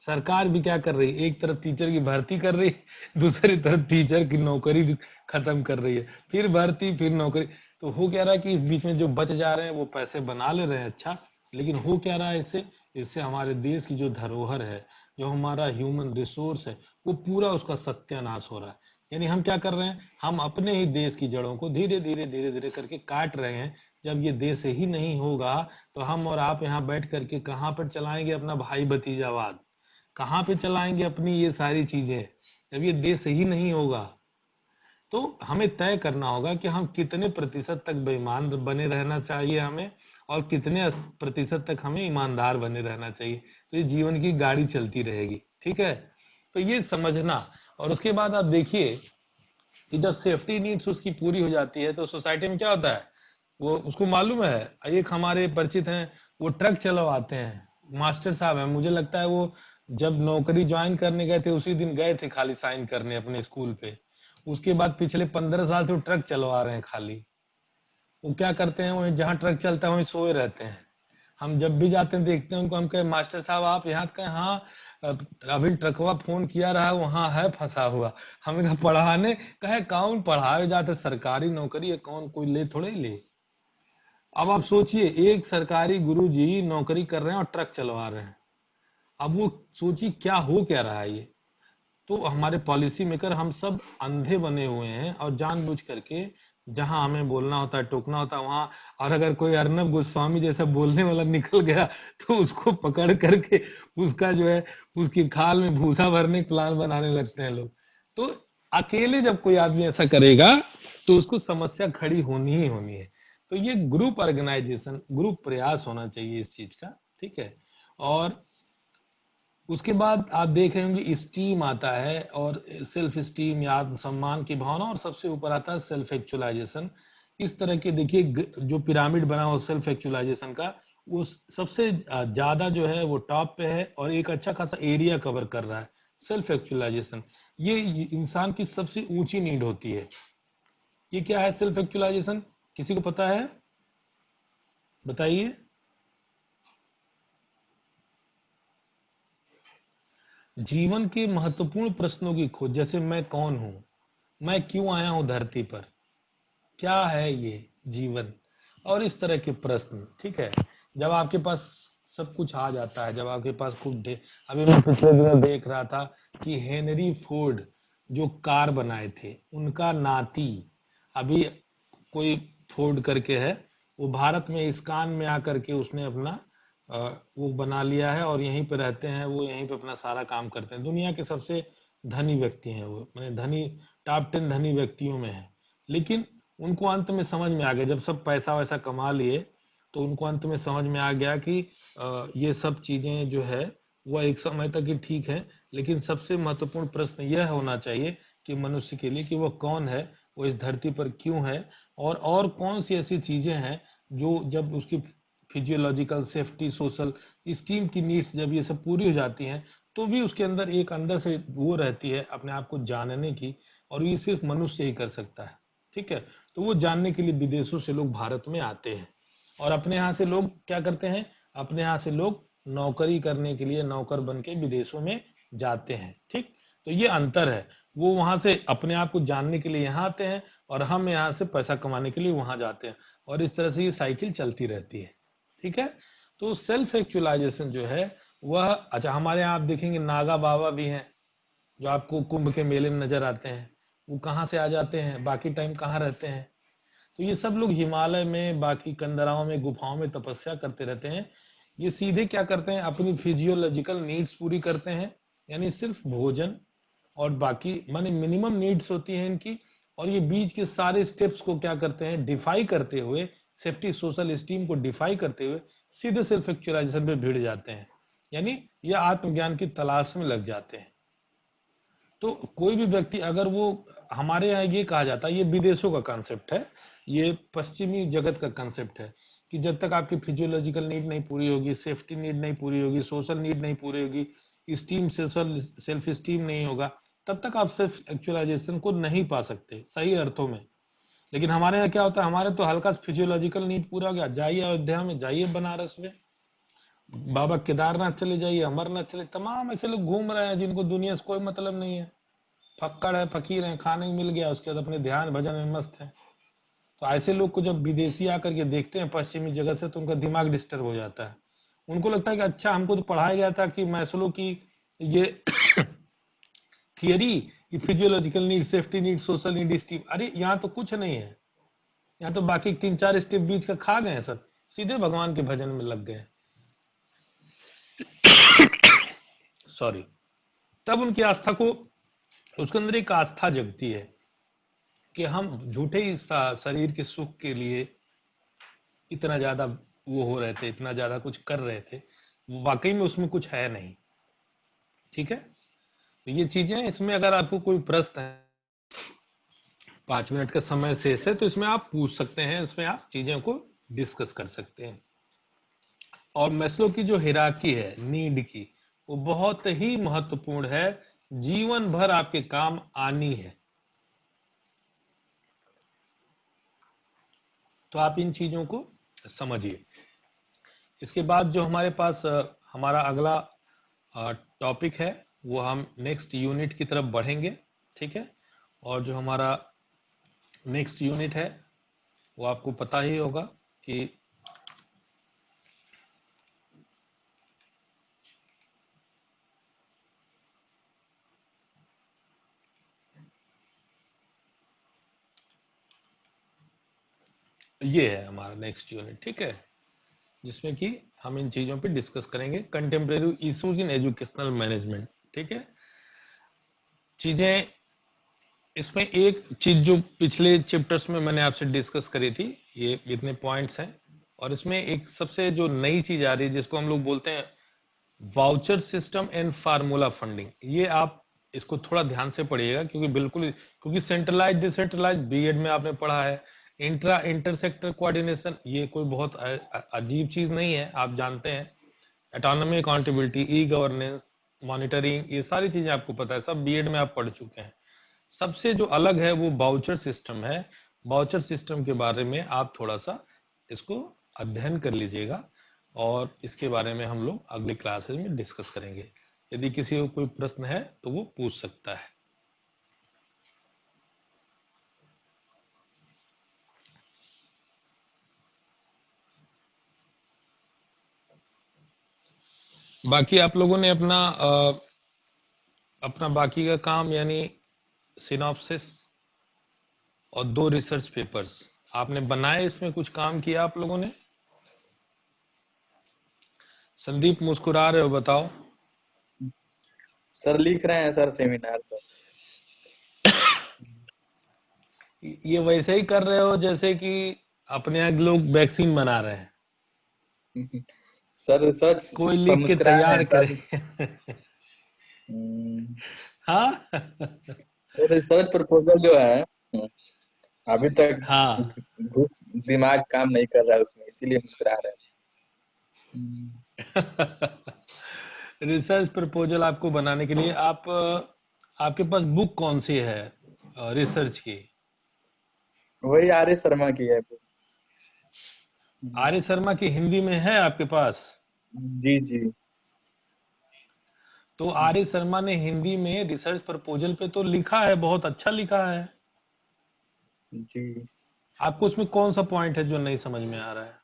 सरकार भी क्या कर रही है? एक तरफ टीचर की भर्ती कर रही है, दूसरी तरफ टीचर की नौकरी खत्म कर रही है, फिर भर्ती फिर नौकरी। तो हो क्या रहा है कि इस बीच में जो बच जा रहे हैं वो पैसे बना ले रहे हैं, अच्छा, लेकिन हो क्या रहा है इससे? इससे हमारे देश की जो धरोहर है, जो हमारा ह्यूमन रिसोर्स है, वो पूरा उसका सत्यानाश हो रहा है। यानी हम क्या कर रहे हैं? हम अपने ही देश की जड़ों को धीरे धीरे धीरे धीरे करके काट रहे हैं। जब ये देश ही नहीं होगा तो हम और आप यहाँ बैठ करके कहाँ पर चलाएंगे अपना भाई भतीजावाद? कहाँ पे चलाएंगे अपनी ये सारी चीजें, जब ये देश ही नहीं होगा? तो हमें तय करना होगा कि हम कितने प्रतिशत तक बेईमान बने रहना चाहिए हमें, और कितने प्रतिशत तक हमें ईमानदार बने रहना चाहिए। तो ये जीवन की गाड़ी चलती रहेगी, ठीक है? तो ये समझना। और उसके बाद आप देखिए कि जब सेफ्टी नीड्स उसकी पूरी हो जाती है तो सोसाइटी में क्या होता है? वो उसको मालूम है, एक हमारे परिचित हैं, वो ट्रक चलवाते हैं, मास्टर साहब हैं, मुझे लगता है वो जब नौकरी ज्वाइन करने गए थे उसी दिन गए थे खाली साइन करने अपने स्कूल पे। उसके बाद पिछले 15 साल से वो ट्रक चलवा रहे हैं खाली। वो क्या करते हैं, वहीं जहाँ ट्रक चलता है वहीं सोए रहते हैं। हम जब भी जाते हैं देखते हैं उनको, हम कहे मास्टर साहब आप यहाँ कहे? हाँ, अभी ट्रकवा फोन किया रहा है, वहां है फंसा हुआ। हमें कहा पढ़ाने, कहे कौन पढ़ाए जाते, सरकारी नौकरी है, कौन कोई ले थोड़े ही ले। अब आप सोचिए, एक सरकारी गुरुजी नौकरी कर रहे हैं और ट्रक चलवा रहे हैं। अब वो सोचिए क्या हो क्या रहा है ये। तो हमारे पॉलिसी मेकर हम सब अंधे बने हुए हैं, और जानबूझ करके जहां हमें बोलना होता है, टोकना होता है वहां, और अगर कोई अर्नब गोस्वामी जैसा बोलने वाला निकल गया तो उसको पकड़ करके उसका जो है, उसकी खाल में भूसा भरने का प्लान बनाने लगते हैं लोग। तो अकेले जब कोई आदमी ऐसा करेगा तो उसको समस्या खड़ी होनी ही होनी है। तो ये ग्रुप ऑर्गेनाइजेशन, ग्रुप प्रयास होना चाहिए इस चीज का, ठीक है? और उसके बाद आप देख रहे होंगे स्टीम आता है, और सेल्फ स्टीम या आत्मसम्मान की भावना, और सबसे ऊपर आता है सेल्फ एक्चुअलाइजेशन। इस तरह के देखिए जो पिरामिड बना हुआ सेल्फ एक्चुअलाइजेशन का, वो सबसे ज्यादा जो है वो टॉप पे है, और एक अच्छा खासा एरिया कवर कर रहा है सेल्फ एक्चुअलाइजेशन। ये इंसान की सबसे ऊंची नीड होती है। ये क्या है सेल्फ एक्चुअलाइजेशन? किसी को पता है? बताइए। जीवन के महत्वपूर्ण प्रश्नों की खोज, जैसे मैं कौन हूं, मैं क्यों आया हूं धरती पर, क्या है ये जीवन, और इस तरह के प्रश्न, ठीक है? जब आपके पास सब कुछ आ जाता है, जब आपके पास खूब अभी मैं पिछले दिनों देख रहा था कि हेनरी फोर्ड जो कार बनाए थे, उनका नाती अभी कोई फोर्ड करके है, वो भारत में इस्कान में आकर के उसने अपना वो बना लिया है, और यहीं पे रहते हैं, वो यहीं पे अपना सारा काम करते हैं। दुनिया के सबसे धनी व्यक्ति हैं वो, मैंने धनी, टॉप 10 धनी व्यक्तियों में है। लेकिन उनको अंत में समझ में आ गया, जब सब पैसा वैसा कमा लिए, तो उनको अंत में समझ में आ गया कि ये सब चीजें जो है वह एक समय तक ही ठीक है, लेकिन सबसे महत्वपूर्ण प्रश्न यह होना चाहिए कि मनुष्य के लिए कि वह कौन है, वो इस धरती पर क्यों है, और कौन सी ऐसी चीजें हैं जो जब उसकी फिजियोलॉजिकल, सेफ्टी, सोशल, इस टीम की नीड्स जब ये सब पूरी हो जाती हैं, तो भी उसके अंदर एक अंदर से वो रहती है अपने आप को जानने की, और ये सिर्फ मनुष्य ही कर सकता है। ठीक है, तो वो जानने के लिए विदेशों से लोग भारत में आते हैं, और अपने यहाँ से लोग क्या करते हैं, अपने यहाँ से लोग नौकरी करने के लिए नौकर बन के विदेशों में जाते हैं। ठीक, तो ये अंतर है, वो वहां से अपने आप को जानने के लिए यहाँ आते हैं, और हम यहाँ से पैसा कमाने के लिए वहां जाते हैं, और इस तरह से ये साइकिल चलती रहती है। ठीक है, तो सेल्फ एक्चुअलाइजेशन जो है वह, अच्छा हमारे यहाँ आप देखेंगे नागा बाबा भी हैं, जो आपको कुंभ के मेले में नजर आते हैं। वो कहाँ से आ जाते हैं, बाकी टाइम कहाँ रहते हैं? तो ये सब लोग हिमालय में, बाकी कंदराओं में, गुफाओं में तपस्या करते रहते हैं। ये सीधे क्या करते हैं, अपनी फिजियोलॉजिकल नीड्स पूरी करते हैं, यानी सिर्फ भोजन, और बाकी माने मिनिमम नीड्स होती हैं इनकी, और ये बीच के सारे स्टेप्स को क्या करते हैं, डिफाई करते हुए, सेफ्टी, सोशल, स्टीम को डिफाई करते हुए सीधे सेल्फ एक्चुअलाइजेशन पे भिड़ जाते हैं, यानी ये आत्मज्ञान की तलाश में लग जाते हैं। तो कोई भी व्यक्ति अगर वो, हमारे यहाँ ये कहा जाता है, ये विदेशों का कॉन्सेप्ट है, ये पश्चिमी जगत का कॉन्सेप्ट है, कि जब तक आपकी फिजियोलॉजिकल नीड नहीं पूरी होगी, सेफ्टी नीड नहीं पूरी होगी, सोशल नीड नहीं पूरी होगी, स्टीम, सोशल, सेल्फ स्टीम नहीं होगा, तब तक आप सेल्फ एक्चुअलाइजेशन को नहीं पा सकते सही अर्थों में। लेकिन हमारे यहाँ क्या होता है, हमारे तो हल्का फिजियोलॉजिकल नीड पूरा हो गया, जाइए अयोध्या में, जाइए बनारस में, बाबा केदारनाथ चले जाइए, अमरनाथ चले, तमाम ऐसे लोग घूम रहे हैं जिनको दुनिया से कोई मतलब नहीं है, फक्कड़ है, फकीर है, खाने को मिल गया, उसके बाद अपने ध्यान भजन में मस्त है। तो ऐसे लोग को जब विदेशी आकर के देखते हैं पश्चिमी जगत से, तो उनका दिमाग डिस्टर्ब हो जाता है। उनको लगता है कि अच्छा, हमको तो पढ़ाया गया था कि मैस्लो की ये थियरी, कि physiological need, safety need, social need, steam, अरे यहाँ तो कुछ नहीं है, यहाँ तो बाकी 3-4 स्टेप बीच का खा गए, सब सीधे भगवान के भजन में लग गए। सॉरी। तब उनकी आस्था को, उसके अंदर एक आस्था जगती है कि हम झूठे ही शरीर के सुख के लिए इतना ज्यादा वो हो रहे थे, इतना ज्यादा कुछ कर रहे थे, वाकई में उसमें कुछ है नहीं। ठीक है, तो ये चीजें, इसमें अगर आपको कोई प्रश्न है, 5 मिनट का समय शेष है, तो इसमें आप पूछ सकते हैं, इसमें आप चीजों को डिस्कस कर सकते हैं। और मैस्लो की जो हिराकी है नीड की, वो बहुत ही महत्वपूर्ण है, जीवन भर आपके काम आनी है। तो आप इन चीजों को समझिए। इसके बाद जो हमारे पास हमारा अगला टॉपिक है, वो हम नेक्स्ट यूनिट की तरफ बढ़ेंगे। ठीक है, और जो हमारा नेक्स्ट यूनिट है वो आपको पता ही होगा कि ये है हमारा नेक्स्ट यूनिट। ठीक है, जिसमें कि हम इन चीजों पे डिस्कस करेंगे, contemporary issues in educational management. ठीक है, चीजें, इसमें एक चीज जो पिछले चैप्टर्स में मैंने आपसे डिस्कस करी थी, ये इतने पॉइंट्स हैं, और इसमें एक सबसे जो नई चीज आ रही है, जिसको हम लोग बोलते हैं voucher system and formula funding. ये आप इसको थोड़ा ध्यान से पढ़िएगा, क्योंकि सेंट्रलाइज डिसेंट्रलाइज बीएड में आपने पढ़ा है, इंट्रा इंटरसेक्टर कोऑर्डिनेशन, ये कोई बहुत अजीब चीज नहीं है, आप जानते हैं, autonomy, accountability, e governance, monitoring, ये सारी चीजें आपको पता है, सब बीएड में आप पढ़ चुके हैं। सबसे जो अलग है वो बाउचर सिस्टम है। बाउचर सिस्टम के बारे में आप थोड़ा सा इसको अध्ययन कर लीजिएगा, और इसके बारे में हम लोग अगली क्लासेस में डिस्कस करेंगे। यदि किसी को कोई प्रश्न है तो वो पूछ सकता है। बाकी आप लोगों ने अपना बाकी का काम, यानी सिनॉप्सिस और 2 रिसर्च पेपर्स आपने बनाए, इसमें कुछ काम किया आप लोगों ने? संदीप मुस्कुरा रहे हो, बताओ। सर लिख रहे हैं सर, सेमिनार सर। ये वैसे ही कर रहे हो जैसे कि अपने यहाँ लोग वैक्सीन बना रहे हैं। सर रिसर्च कोई पर लिख के मुस्कुरा रहे तैयार हैं करे। सर। हाँ। सर रिसर्च प्रपोजल जो है, अभी तक हाँ, दिमाग काम नहीं कर रहा है उसमें, इसीलिए मुस्कुरा रहे हैं। रिसर्च प्रपोजल आपको बनाने के लिए आप आपके पास बुक कौन सी है रिसर्च की? वही आर्य शर्मा की है। आर्य शर्मा की हिंदी में है आपके पास? जी जी तो आर्य शर्मा ने हिंदी में रिसर्च प्रपोजल पे तो लिखा है, बहुत अच्छा लिखा है। जी आपको उसमें कौन सा पॉइंट है जो नहीं समझ में आ रहा है?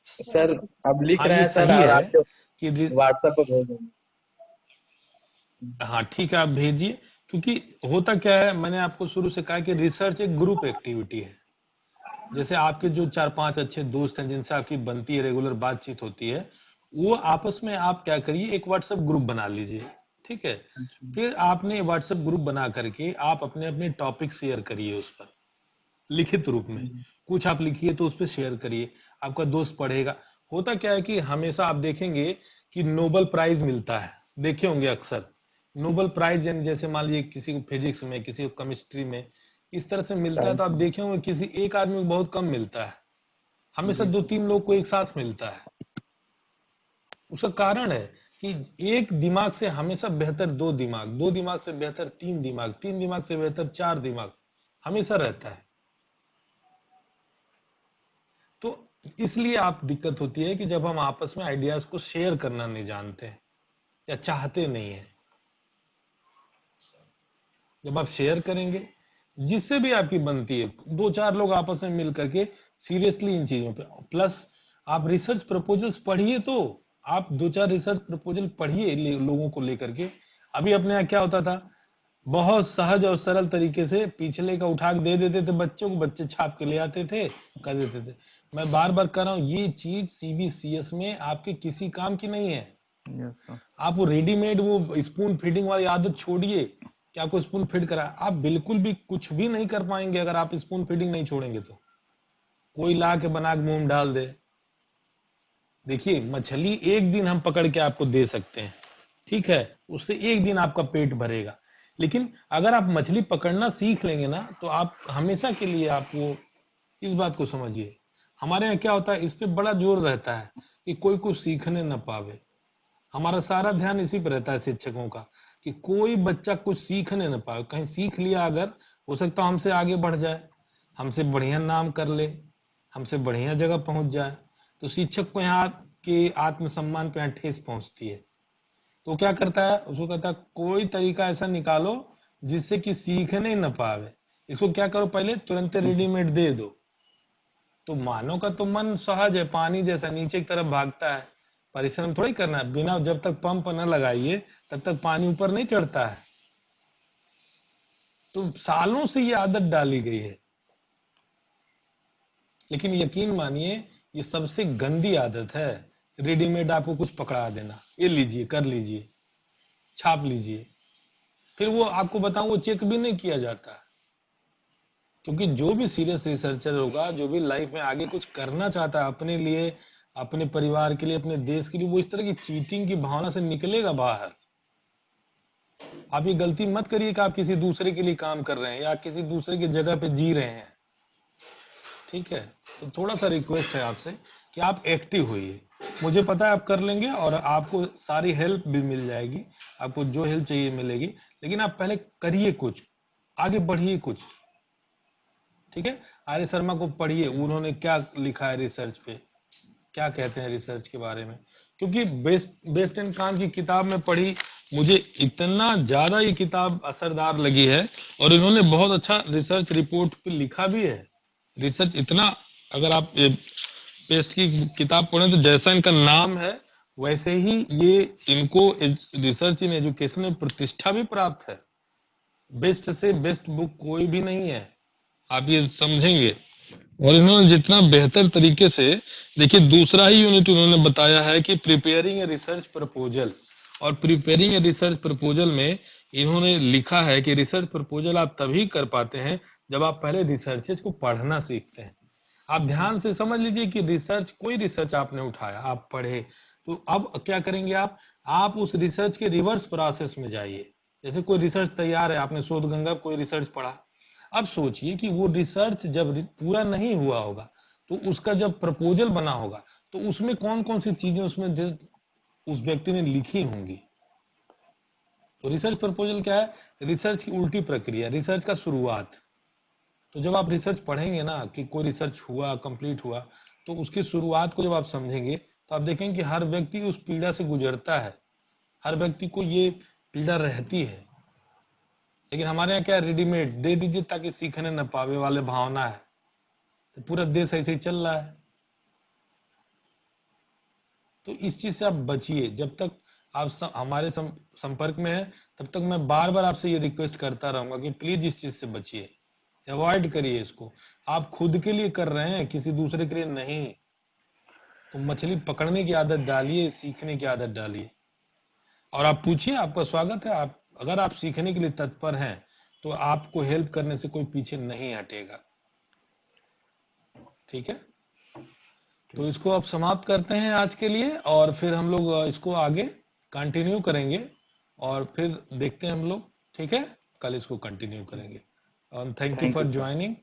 सर, अब लिख हाँ, रहे ये हैं सर, सही और है आपके कि व्हाट्सएप पे भेज देंगे। हाँ ठीक है, आप भेजिए। क्योंकि होता क्या है, मैंने आपको शुरू से कहा कि रिसर्च एक ग्रुप एक्टिविटी है। जैसे आपके जो 4-5 अच्छे दोस्त हैं जिनसे आपकी बनती है, रेगुलर बातचीत होती है, वो आपस में आप क्या करिए, एक व्हाट्सएप ग्रुप बना लीजिए। ठीक है, अच्छा। फिर आपने व्हाट्सएप ग्रुप बना करके आप अपने अपने टॉपिक शेयर करिए उस पर लिखित रूप में। कुछ आप लिखिए तो उस पर शेयर करिए, आपका दोस्त पढ़ेगा। होता क्या है कि हमेशा आप देखेंगे कि नोबेल प्राइज मिलता है, देखे होंगे अक्सर नोबेल प्राइज, यानी जैसे मान लीजिए किसी को फिजिक्स में, किसी को केमिस्ट्री में, इस तरह से मिलता है, सही तो आप सही। देखे होंगे किसी एक आदमी को बहुत कम मिलता है, हमेशा जी दो सर। तीन लोग को एक साथ मिलता है। उसका कारण है कि एक दिमाग से हमेशा बेहतर दो दिमाग, दो दिमाग से बेहतर तीन दिमाग, तीन दिमाग से बेहतर चार दिमाग हमेशा रहता है। तो इसलिए आप दिक्कत होती है कि जब हम आपस में आइडियाज को शेयर करना नहीं जानते हैं या चाहते नहीं है। जब आप शेयर करेंगे, जिससे भी आपकी बनती है, दो चार लोग आपस में मिल करके सीरियसली इन चीजों पे, प्लस आप रिसर्च प्रपोजल्स पढ़िए, तो आप दो चार रिसर्च प्रपोजल पढ़िए लोगों को लेकर के। अभी अपने यहाँ क्या होता था, बहुत सहज और सरल तरीके से पिछले का उठा के दे देते थे बच्चों को, बच्चे छाप के ले आते थे, कर देते थे। मैं बार बार कर रहा हूं, ये चीज सीबीसीएस में आपके किसी काम की नहीं है। Yes sir. आप वो रेडीमेड वो स्पून फीडिंग वाली आदत छोड़िए कि आपको स्पून फीड करा, आप बिल्कुल भी कुछ भी नहीं कर पाएंगे अगर आप स्पून फीडिंग नहीं छोड़ेंगे तो। कोई ला के बना के मुंह में डाल दे। देखिए, मछली एक दिन हम पकड़ के आपको दे सकते हैं, ठीक है, उससे एक दिन आपका पेट भरेगा। लेकिन अगर आप मछली पकड़ना सीख लेंगे ना, तो आप हमेशा के लिए, आप वो इस बात को समझिए। हमारे यहाँ क्या होता है, इस पे बड़ा जोर रहता है कि कोई कुछ सीखने न पावे। हमारा सारा ध्यान इसी पर रहता है शिक्षकों का, कि कोई बच्चा कुछ सीखने न पाए। कहीं सीख लिया अगर, हो सकता है हमसे आगे बढ़ जाए, हमसे बढ़िया नाम कर ले, हमसे बढ़िया जगह पहुंच जाए। तो शिक्षक को यहाँ के आत्मसम्मान पे यहाँ ठेस पहुंचती है। तो क्या करता है, उसको कहता है कोई तरीका ऐसा निकालो जिससे कि सीखने न पावे। इसको क्या करो, पहले तुरंत रेडीमेड दे दो। तो मानव का तो मन सहज है, पानी जैसा नीचे की तरफ भागता है। परिश्रम थोड़ी करना है, बिना जब तक पंप न लगाइए तब तक पानी ऊपर नहीं चढ़ता है। तो सालों से ये आदत डाली गई है, लेकिन यकीन मानिए ये सबसे गंदी आदत है। रेडीमेड आपको कुछ पकड़ा देना, ये लीजिए, कर लीजिए, छाप लीजिए। फिर वो आपको बताऊं, वो चेक भी नहीं किया जाता। क्योंकि जो भी सीरियस रिसर्चर होगा, जो भी लाइफ में आगे कुछ करना चाहता है अपने लिए, अपने परिवार के लिए, अपने देश के लिए, वो इस तरह की चीटिंग की भावना से निकलेगा बाहर। आप ये गलती मत करिए कि आप किसी दूसरे के लिए काम कर रहे हैं या किसी दूसरे की जगह पे जी रहे हैं। ठीक है, तो थोड़ा सा रिक्वेस्ट है आपसे कि आप एक्टिव होइए। मुझे पता है आप कर लेंगे और आपको सारी हेल्प भी मिल जाएगी, आपको जो हेल्प चाहिए मिलेगी। लेकिन आप पहले करिए कुछ, आगे बढ़िए कुछ। ठीक है, आर्य शर्मा को पढ़िए, उन्होंने क्या लिखा है रिसर्च पे, क्या कहते हैं रिसर्च के बारे में। क्योंकि बेस्ट एंड काम की किताब में पढ़ी, मुझे इतना ज्यादा ये किताब असरदार लगी है, और इन्होंने बहुत अच्छा रिसर्च रिपोर्ट पे लिखा भी है। रिसर्च इतना, अगर आप पेस्ट की किताब पढ़ें तो जैसा इनका नाम है वैसे ही ये, इनको रिसर्च इन एजुकेशन में प्रतिष्ठा भी प्राप्त है। बेस्ट से बेस्ट बुक कोई भी नहीं है, आप ये समझेंगे। और इन्होंने जितना बेहतर तरीके से, देखिए दूसरा ही यूनिट उन्होंने बताया है कि प्रिपेयरिंग ए रिसर्च प्रपोजल। और प्रिपेयरिंग ए रिसर्च प्रपोजल में इन्होंने लिखा है कि रिसर्च प्रपोजल आप तभी कर पाते हैं जब आप पहले रिसर्चेज को पढ़ना सीखते हैं। आप ध्यान से समझ लीजिए कि रिसर्च, कोई रिसर्च आपने उठाया, आप पढ़े, तो अब क्या करेंगे आप उस रिसर्च के रिवर्स प्रोसेस में जाइए। जैसे कोई रिसर्च तैयार है, आपने शोधगंगा कोई रिसर्च पढ़ा, अब सोचिए कि वो रिसर्च जब पूरा नहीं हुआ होगा तो उसका जब प्रपोजल बना होगा तो उसमें कौन कौन सी चीजें उसमें उस व्यक्ति ने लिखी होंगी। तो रिसर्च प्रपोजल क्या है? रिसर्च की उल्टी प्रक्रिया, रिसर्च का शुरुआत। तो जब आप रिसर्च पढ़ेंगे ना कि कोई रिसर्च हुआ, कंप्लीट हुआ, तो उसकी शुरुआत को जब आप समझेंगे तो आप देखेंगे कि हर व्यक्ति उस पीड़ा से गुजरता है, हर व्यक्ति को ये पीड़ा रहती है। लेकिन हमारे यहाँ क्या रेडीमेड दे दीजिए ताकि सीखने न पावे वाले भावना है, तो पूरा देश ऐसे ही चल रहा है। तो इस चीज से आप बचिए। जब तक आप हमारे संपर्क में है तब तक मैं बार बार आपसे ये रिक्वेस्ट करता रहूंगा कि प्लीज इस चीज से बचिए, अवॉइड करिए इसको। आप खुद के लिए कर रहे हैं, किसी दूसरे के लिए नहीं। तो मछली पकड़ने की आदत डालिए, सीखने की आदत डालिए। और आप पूछिए, आपका स्वागत है। आप अगर आप सीखने के लिए तत्पर हैं तो आपको हेल्प करने से कोई पीछे नहीं हटेगा। ठीक है, तो इसको अब समाप्त करते हैं आज के लिए, और फिर हम लोग इसको आगे कंटिन्यू करेंगे और फिर देखते हैं हम लोग। ठीक है, कल इसको कंटिन्यू करेंगे। Thank you thank for you sir. Joining.